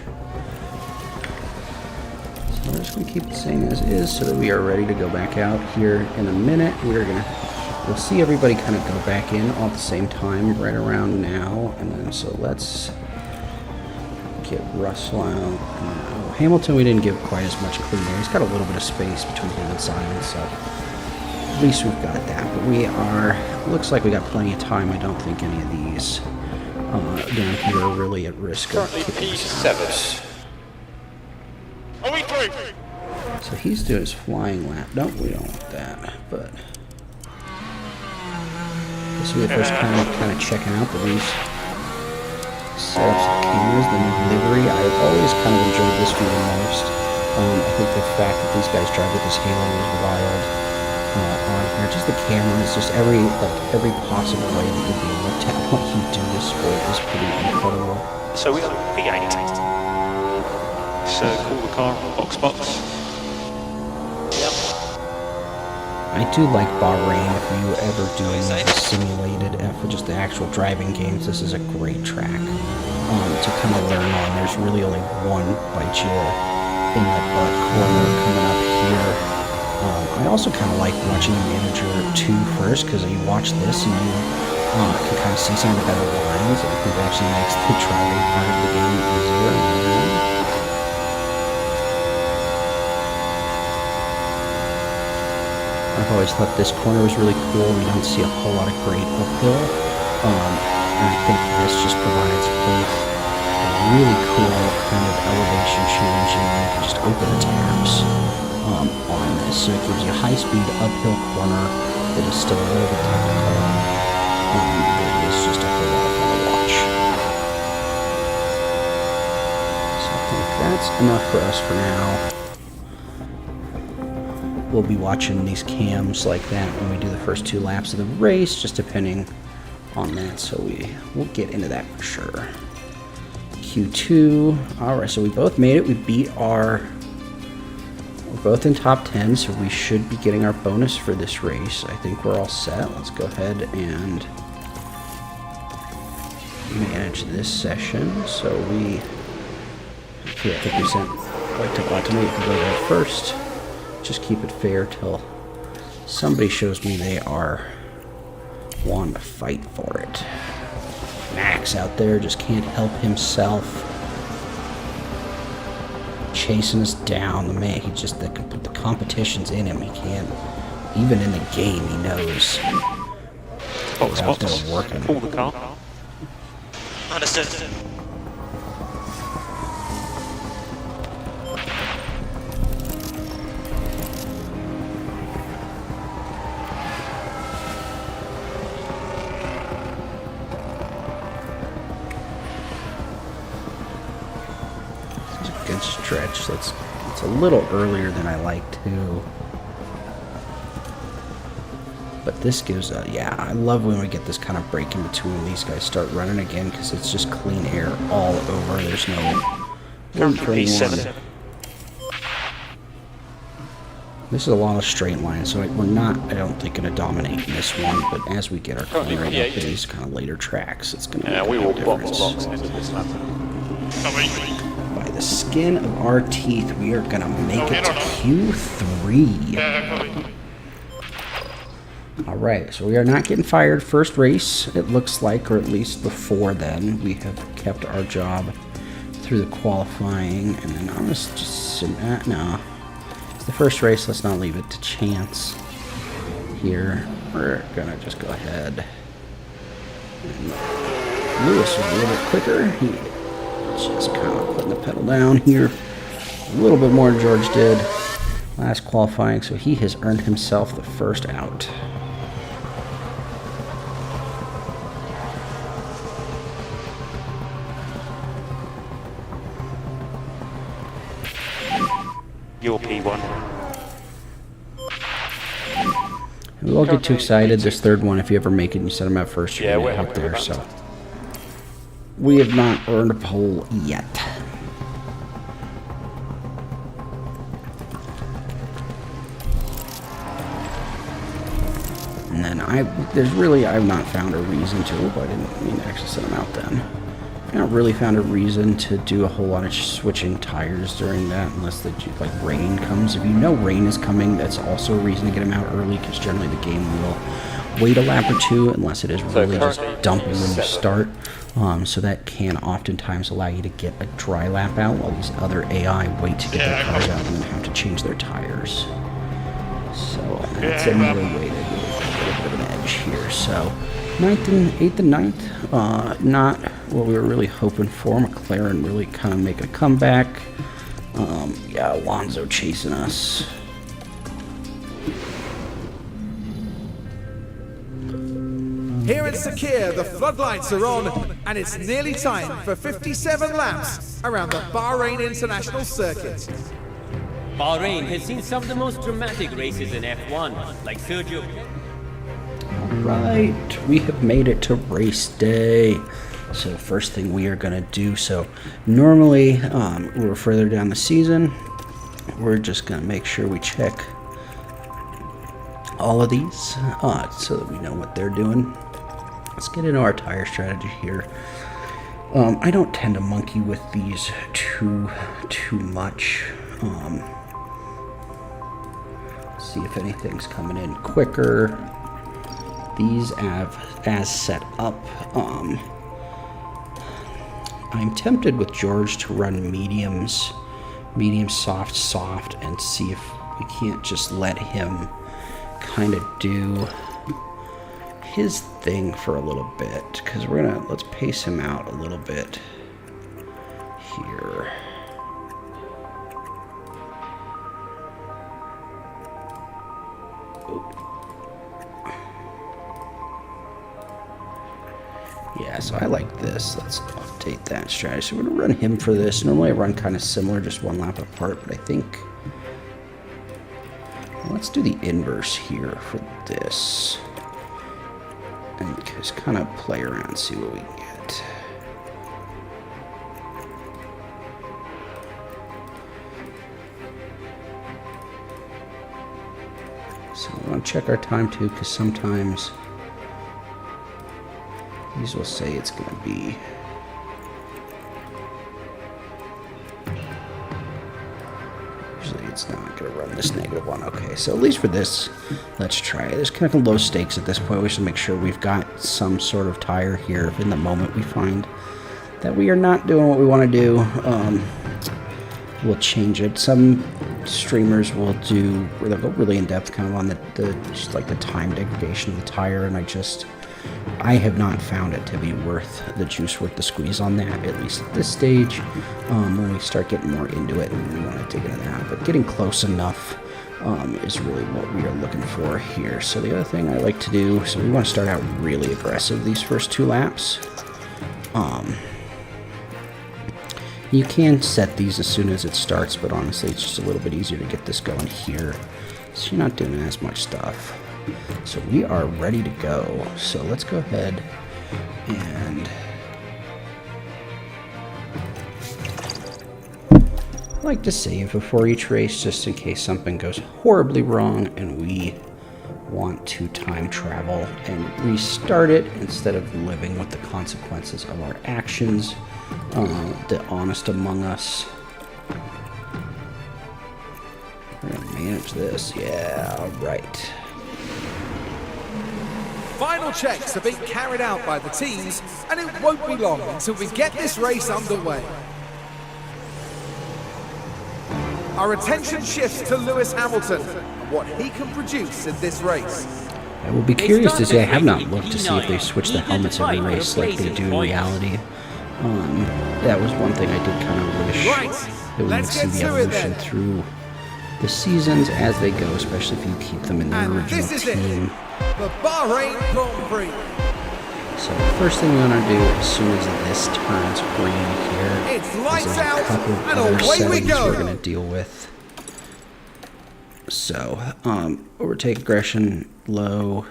So we're just going to keep it the same as is so that we are ready to go back out here in a minute. We'll see everybody kind of go back in all at the same time right around now. And then so let's get Russell out now. Hamilton, we didn't give quite as much clean air. He's got a little bit of space between him and Simon, so at least we've got that. But we are, looks like we got plenty of time. I don't think any of these down here are really at risk of Currently kicking us out. P7. So he's doing his flying lap. No, we don't want that, but this will be the first time checking out the least setups of cameras, the new livery. I've always kind of enjoyed this view the most. I think the fact that these guys drive with this Halo is wild. On here, just the cameras, just every possible way that you'd be looked at while you do this sport is pretty incredible. So we got P8. So call the car box. I do like Bahrain. If you ever do any of the simulated, for just the actual driving games, this is a great track to kind of learn on. There's really only one bite you in that corner coming up here. I also kind of like watching Manager 2 first, because you watch this and you can kind of see some of the better lines. I think it actually makes the driving part of the game easier. I've always thought this corner was really cool. We don't see a whole lot of great uphill. And I think this just provides both a really cool kind of elevation change, and you can just open the tabs on this. So it gives you a high-speed uphill corner that is still a little bit technical. It is just a whole lot of fun to watch. So I think that's enough for us for now. We'll be watching these cams like that when we do the first 2 laps of the race, just depending on that, so we'll get into that for sure. Q2, alright, so we both made it. We're both in top 10, so we should be getting our bonus for this race. I think we're all set. Let's go ahead and manage this session. So I think we sent like to automate to go there first. Just keep it fair till somebody shows me they are wanting to fight for it. Max out there just can't help himself. Chasing us down. The man, the competition's in him. He can't, even in the game, he knows. Box. Out there working. Pull the car. Understood. Good stretch. It's a little earlier than I like to. But this gives I love when we get this kind of break in between. These guys start running again, because it's just clean air all over. There's no room for anyone. This is a lot of straight lines, so we're not, I don't think, going to dominate in this one, but as we get our clean rate up to these kind of later tracks, it's going to make we a will difference. box into this lap. By the skin of our teeth, we are going to make it to Q3. Alright, so we are not getting fired first race, it looks like, or at least before then. We have kept our job through the qualifying, and then I'm just no. It's the first race, let's not leave it to chance here. We're going to just go ahead. And Lewis was a little bit quicker. He just kind of putting the pedal down here a little bit more than George did last qualifying, so he has earned himself the first out. Your P1. We won't get too excited. This third one, if you ever make it and you set them out first, you're we're out happy there. with So that. we have not earned a pole yet. And then I've not found a reason to. I didn't mean to actually set them out then. I haven't really found a reason to do a whole lot of switching tires during that, unless like rain comes. If you know rain is coming, that's also a reason to get them out early, because generally the game will wait a lap or two, unless it is really just dumping when you start. So that can oftentimes allow you to get a dry lap out, while these other AI wait to get their cars out and then have to change their tires. So that's another way to really get a bit of an edge here. So 8th and 9th, not what we were really hoping for. McLaren really kind of making a comeback. Alonso chasing us. Here in Sakir, the floodlights are on, and it's nearly time for 57 laps around the Bahrain International Circuit. Bahrain has seen some of the most dramatic races in F1, like Sergio. Right, we have made it to race day. So first thing we are going to do, so normally we're further down the season, we're just going to make sure we check all of these so that we know what they're doing. Let's get into our tire strategy here. I don't tend to monkey with these too much. See if anything's coming in quicker. These have as set up. I'm tempted with George to run medium, soft, and see if we can't just let him kind of do his thing for a little bit, because let's pace him out a little bit here. Yeah, so I like this. Let's update that strategy. So we're going to run him for this. Normally I run kind of similar, just one lap apart, but I think... Well, let's do the inverse here for this. And just kind of play around, see what we can get. So we want to check our time too, because sometimes... These will say it's going to be... Usually it's not going to run this -1. Okay, so at least for this, let's try it. There's kind of low stakes at this point. We should make sure we've got some sort of tire here. If in the moment we find that we are not doing what we want to do, we'll change it. Some streamers will they'll go really in depth kind of on just like the time degradation of the tire, and I have not found it to be worth the squeeze on that, at least at this stage. When we start getting more into it, and we want to dig into that, but getting close enough is really what we are looking for here. So the other thing I like to do, so we want to start out really aggressive these first 2 laps. You can set these as soon as it starts, but honestly it's just a little bit easier to get this going here, so you're not doing as much stuff. So we are ready to go. So let's go ahead and I like to save before each race just in case something goes horribly wrong and we want to time travel and restart it instead of living with the consequences of our actions. The honest among us. We're gonna manage this. Yeah, all right. Final checks are being carried out by the teams, and it won't be long until we get this race underway. Our attention shifts to Lewis Hamilton and what he can produce in this race. I will be curious to see. I have not looked to see if they switch the helmets every race like they do in reality. That was one thing I did kind of wish that we would see the evolution through the seasons as they go, especially if you keep them in their original team. The Bahrain Grand Prix. So the first thing we want to do as soon as this turns green here It's is lights there's a out couple of and other away we settings go. we're going to deal with. So overtake aggression low.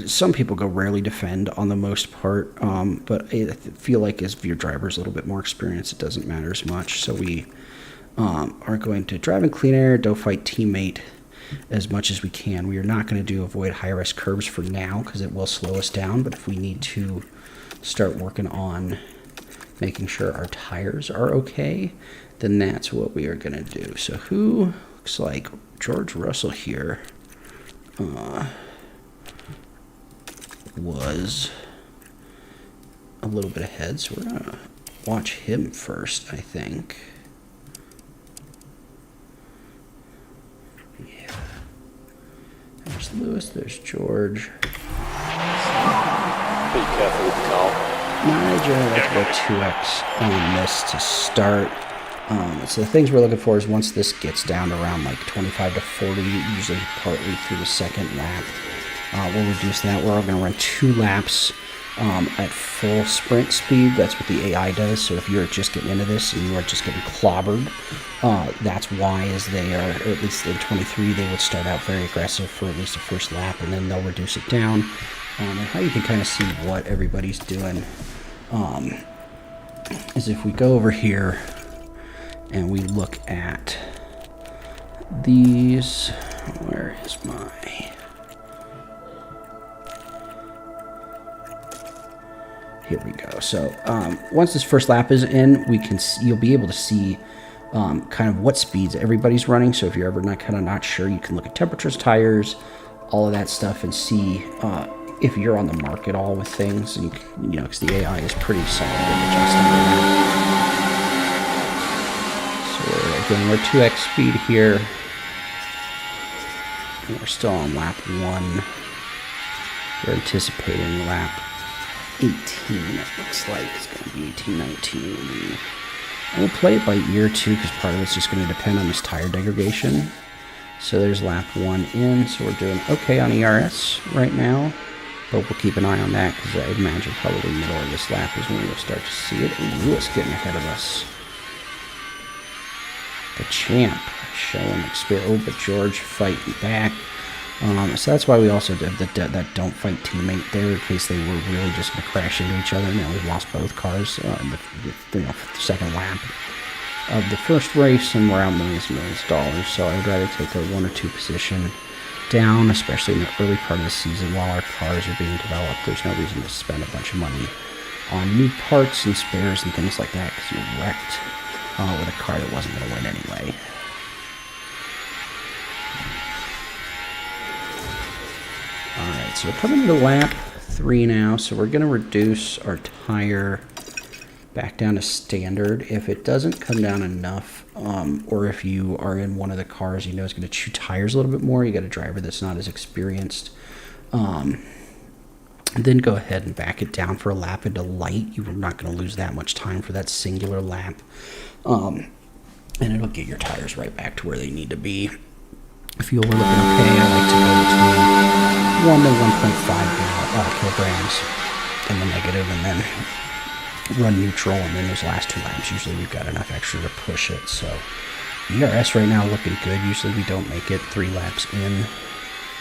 Some people go rarely defend on the most part, but I feel like as your driver's a little bit more experienced, it doesn't matter as much. So we are going to drive in clean air, don't fight teammate as much as we can. We are not going to avoid high-risk curves for now because it will slow us down, but if we need to start working on making sure our tires are okay, then that's what we are going to do. So who looks like George Russell here was a little bit ahead, so we're going to watch him first, I think. Yeah. There's Lewis, there's George. Be careful with the car. Now I generally like to go 2x on this to start. So the things we're looking for is once this gets down to around like 25 to 40, usually partly through the second lap, We'll reduce that. We're going to run 2 laps at full sprint speed. That's what the AI does. So if you're just getting into this and you are just getting clobbered, that's why, as they are, or at least in 23, they would start out very aggressive for at least the first lap, and then they'll reduce it down. And how you can kind of see what everybody's doing is if we go over here and we look at these. Where is my... Here we go. So once this first lap is in, you'll be able to see kind of what speeds everybody's running. So if you're ever not sure, you can look at temperatures, tires, all of that stuff, and see if you're on the mark at all with things. And you know, because the AI is pretty solid in adjusting that. So again, we're 2x speed here. And we're still on lap 1. We're anticipating lap 18, it looks like. It's going to be 18, 19. And we'll play it by ear too, because part of it's just going to depend on this tire degradation. So there's lap 1 in, so we're doing okay on ERS right now. But we'll keep an eye on that, because I imagine probably middle of this lap is when we'll start to see it. Ooh, Lewis getting ahead of us. The champ showing experience. Oh, but George fighting back. So that's why we also did that don't fight teammate there, in case they were really just going to crash into each other. Now we've lost both cars in the second lap of the first race, and we're out millions and millions of dollars. So I would rather take a 1 or 2 position down, especially in the early part of the season while our cars are being developed. There's no reason to spend a bunch of money on new parts and spares and things like that, because you're wrecked with a car that wasn't going to win anyway. Alright, so we're coming to lap 3 now, so we're going to reduce our tire back down to standard. If it doesn't come down enough, or if you are in one of the cars you know is going to chew tires a little bit more, you got a driver that's not as experienced, then go ahead and back it down for a lap into light. You're not going to lose that much time for that singular lap, and it'll get your tires right back to where they need to be. Fuel, we're looking okay. I like to go between 1 to 1.5 kilograms in the negative, and then run neutral, and then those last 2 laps, usually we've got enough extra to push it. So ERS right now looking good. Usually we don't make it 3 laps in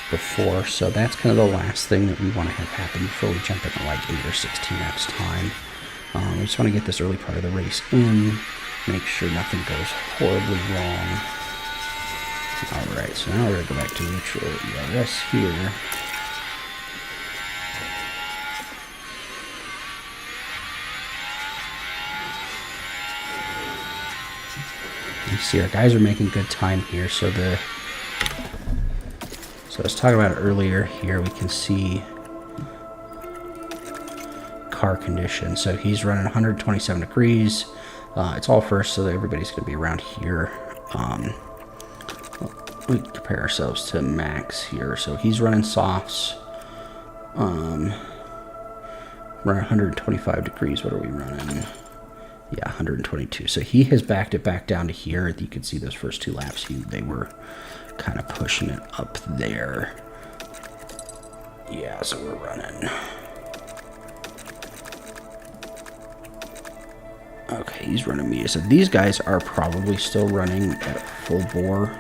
before, so that's kind of the last thing that we want to have happen before we jump into like 8 or 16 laps time. We just want to get this early part of the race in, make sure nothing goes horribly wrong. Alright, so now we're going to go back to neutral ERS here. You see our guys are making good time here, so I was talking about it earlier here, we can see car condition. So he's running 127 degrees. It's all first, so everybody's going to be around here. We compare ourselves to Max here. So he's running softs. Running 125 degrees. What are we running? Yeah, 122. So he has backed it back down to here. You can see those first 2 laps. They were kind of pushing it up there. Yeah, so we're running. Okay, he's running medium. So these guys are probably still running at full bore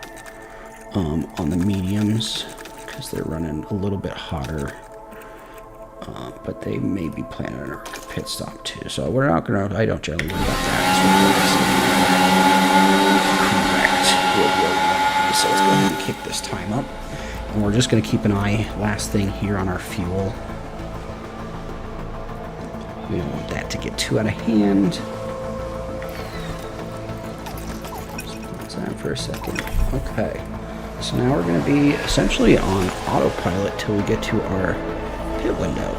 on the mediums, because they're running a little bit hotter. But they may be planning a pit stop too. So we're not going to, I don't generally worry about that. Correct. So let's go ahead and kick this time up. And we're just going to keep an eye, last thing here, on our fuel. We don't want that to get too out of hand. Just pause that for a second. Okay. So now we're going to be essentially on autopilot till we get to our pit window.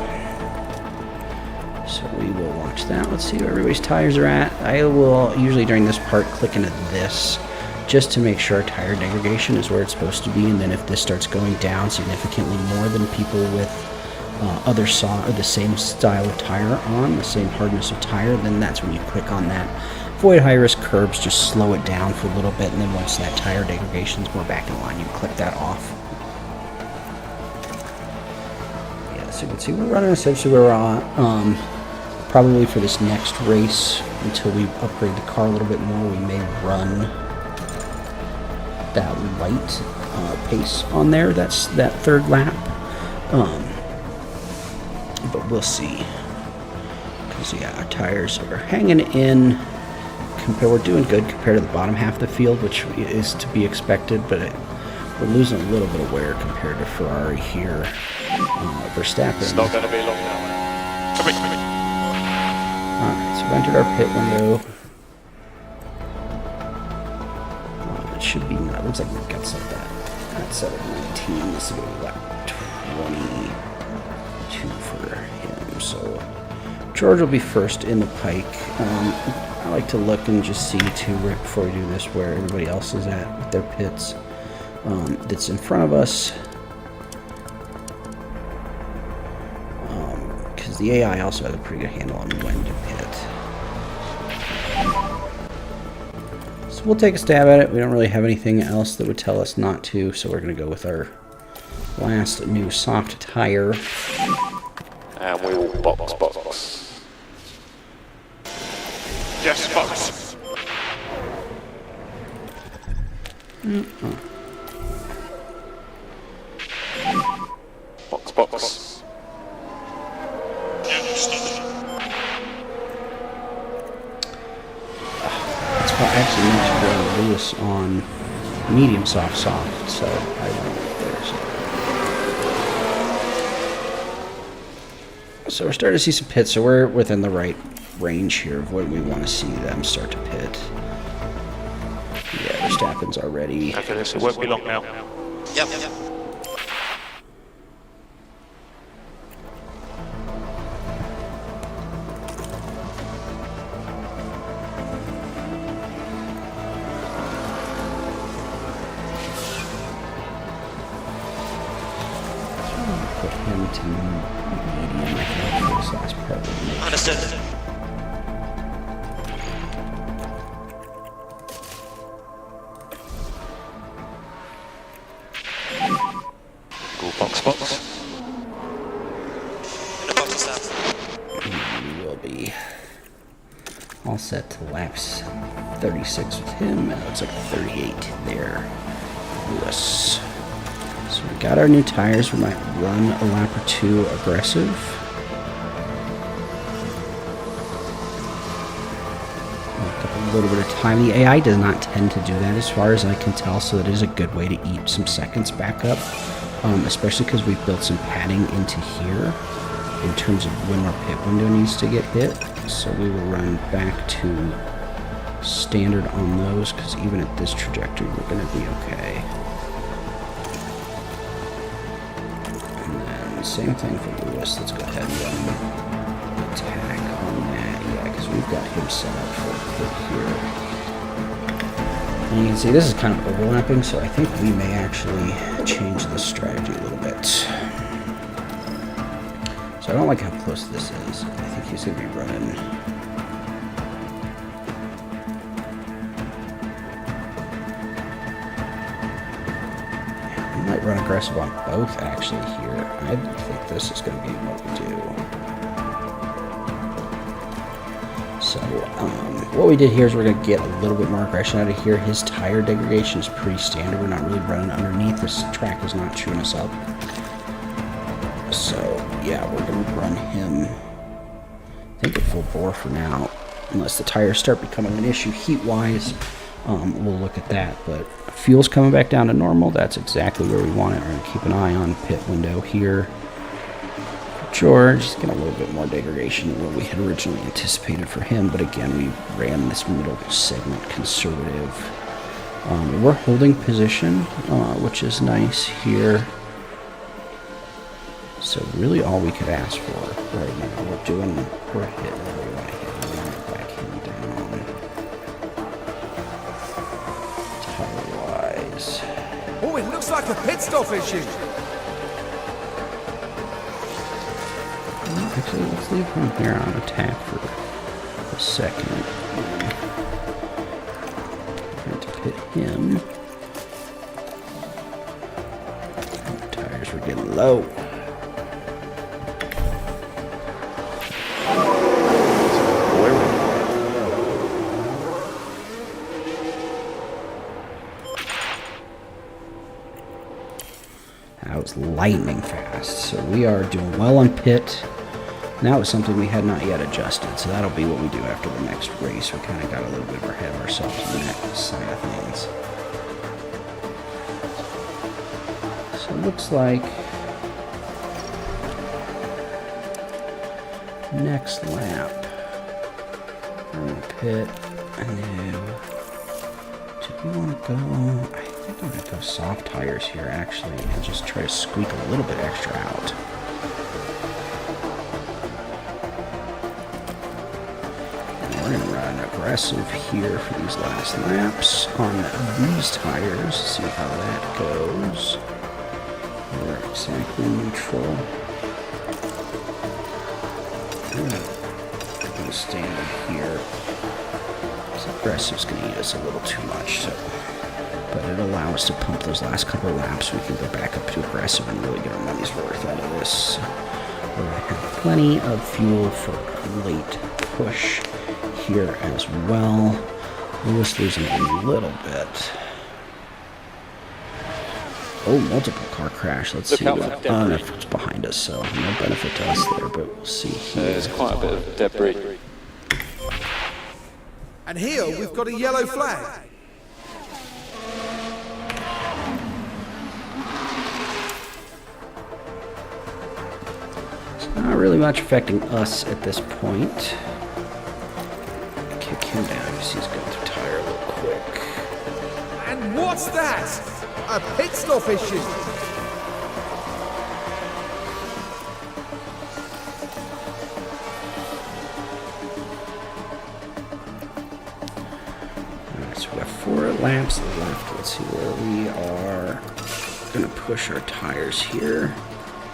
So we will watch that. Let's see where everybody's tires are at. I will usually during this part click into this just to make sure our tire degradation is where it's supposed to be, and then if this starts going down significantly more than people with the same style of tire on, the same hardness of tire, then that's when you click on that. Avoid high-risk curbs, just slow it down for a little bit, and then once that tire degradation is more back in line, you click that off. So you can see we're running essentially where we're on. Probably for this next race, until we upgrade the car a little bit more, we may run that light pace on there. That's that third lap. But we'll see. Because yeah, our tires are hanging in. We're doing good compared to the bottom half of the field, which is to be expected, but we're losing a little bit of wear compared to Ferrari here. Verstappen. It's not going to be long now. Come in. Alright, so we entered our pit window. It should be, it looks like we've got something that set at 19. This is going to be like 22 for him. So George will be first in the pike. I like to look and just see too, right before we do this, where everybody else is at with their pits. That's in front of us. Because the AI also has a pretty good handle on when to pit. So we'll take a stab at it. We don't really have anything else that would tell us not to, so we're going to go with our last new soft tire. And we will box. Yes, box. Box. That's why I actually mentioned going Lewis on medium soft, so I went there. So we're starting to see some pits, so we're within the right range here of when we want to see them start to pit. Yeah, Verstappen's already. Okay, so it won't be long now. Yep. Put him to medium, I think, for this last part. Understood. Go box. In the box, sir. We will be all set to laps 36 with him. It looks like 38 there. Lewis. So we got our new tires. We might run a lap or two aggressive. A little bit of time. The AI does not tend to do that as far as I can tell, so it is a good way to eat some seconds back up, especially because we've built some padding into here in terms of when our pit window needs to get hit. So we will run back to standard on those, because even at this trajectory we're going to be okay. Same thing for Lewis. Let's go ahead and run attack on that. Yeah, because we've got him set up for a pit here. And you can see this is kind of overlapping, so I think we may actually change the strategy a little bit. So I don't like how close this is. I think he's going to be running. Might run aggressive on both actually here. I think this is going to be what we do. So what we did here is we're going to get a little bit more aggression out of here. His tire degradation is pretty standard. We're not really running underneath. This track is not chewing us up. So yeah, we're going to run him, I think, at full bore for now. Unless the tires start becoming an issue heat-wise, we'll look at that. But fuel's coming back down to normal. That's exactly where we want it. We're going to keep an eye on pit window here. George is getting a little bit more degradation than what we had originally anticipated for him. But again, we ran this middle segment conservative. We're holding position, which is nice here. So really all we could ask for right now. We're hitting where we want to hit. We want to back him down. Tire-wise. Oh, it looks like a pit stop issue. Actually, let's leave him here on attack for a second. Trying to pit him. Tires were getting low. lightning fast. So we are doing well on pit. And that was something we had not yet adjusted. So that'll be what we do after the next race. We kind of got a little bit ahead of ourselves on that side of things. So it looks like next lap, we're in the pit. Do we want to go? I think I'm going to go soft tires here actually and just try to squeak a little bit extra out. And we're going to run aggressive here for these last laps on these tires. See how that goes. We're exactly neutral. I'm going to stand here. This aggressive's going to eat us a little too much, so. But it'll allow us to pump those last couple of laps. We can go back up to aggressive and really get our money's worth out of this. We're going to have plenty of fuel for a late push here as well. Lewis losing a little bit. Oh, multiple car crash. Let's see what what's behind us. So no benefit to us there, but we'll see here. There's quite a bit of debris. And here we've got a yellow flag. It's not really much affecting us at this point. Kick him down because he's going through tire a little quick. And what's that? A pit stop issue. Alright, so we have 4 laps left. Let's see where we are. Gonna push our tires here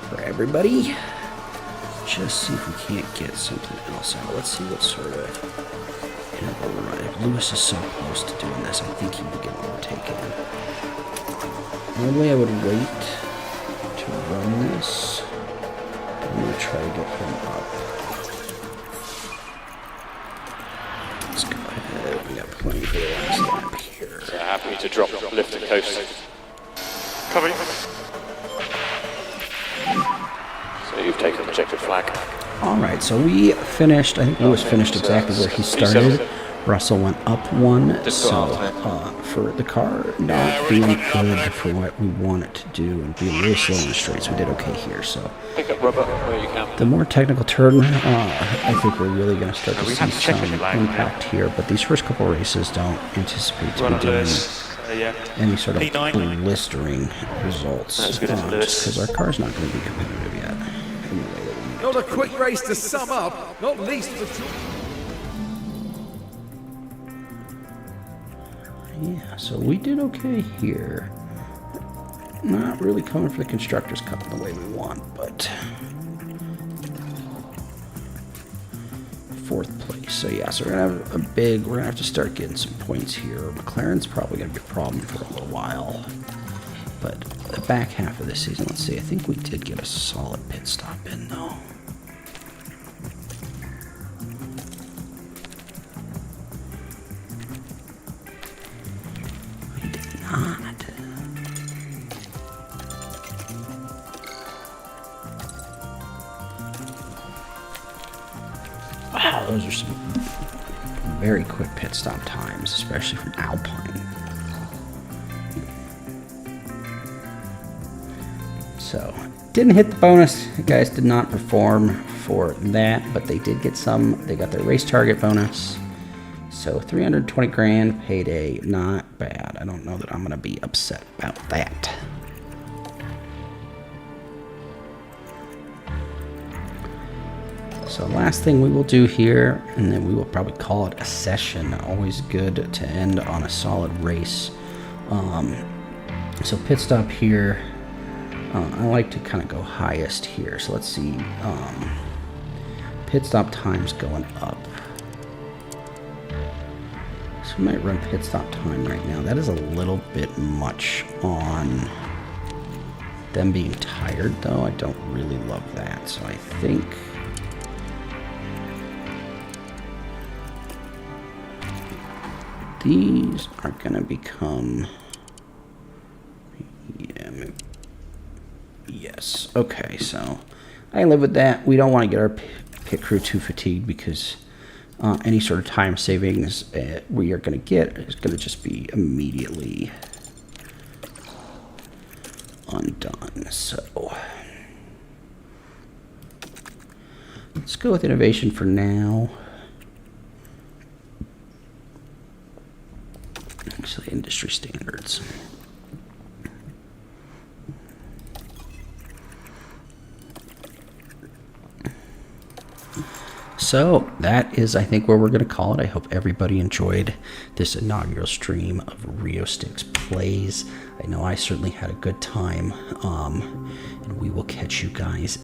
for everybody. Just see if we can't get something else out. Let's see what sort of interval run. If Lewis is so close to doing this, I think he would get overtaken. Normally I would wait to run this. I'm going to try to get him up. Let's go ahead. We got plenty for the last lap here. So happy to drop, lift and coast. Copy. So you've taken the checkered flag. Alright, so we finished, I think Lewis finished exactly where he started. Russell went up 1, so for the car not being good for what we want it to do and being really slow in the straights, we did okay here. So Pick up rubber where you can. the more technical turn, I think we're really going to start to see some impact here. But these first couple races don't anticipate to be doing any sort of blistering results, just because our car's not going to be competitive yet. Not a quick race to sum up, not least for... Yeah, so we did okay here. Not really coming for the Constructors' Cup the way we want, but 4th place. So yeah, so we're gonna have we're gonna have to start getting some points here. McLaren's probably gonna be a problem for a little while. But the back half of this season, let's see, I think we did get a solid pit stop in though. Wow, those are some very quick pit stop times, especially from Alpine. So, didn't hit the bonus. The guys did not perform for that, but they did get some. They got their race target bonus. So 320 grand payday, not bad. I don't know that I'm going to be upset about that. So last thing we will do here, and then we will probably call it a session. Always good to end on a solid race. So pit stop here. I like to kind of go highest here. So let's see. Pit stop times going up. So we might run pit stop time right now. That is a little bit much on them being tired, though. I don't really love that. So I think these are going to become, yeah, maybe, yes, Okay, so I live with that. We don't want to get our pit crew too fatigued because any sort of time savings we are going to get is going to just be immediately undone. So let's go with innovation for now. Actually, industry standards. So that is, I think, where we're going to call it. I hope everybody enjoyed this inaugural stream of Rio Sticks Plays. I know I certainly had a good time, and we will catch you guys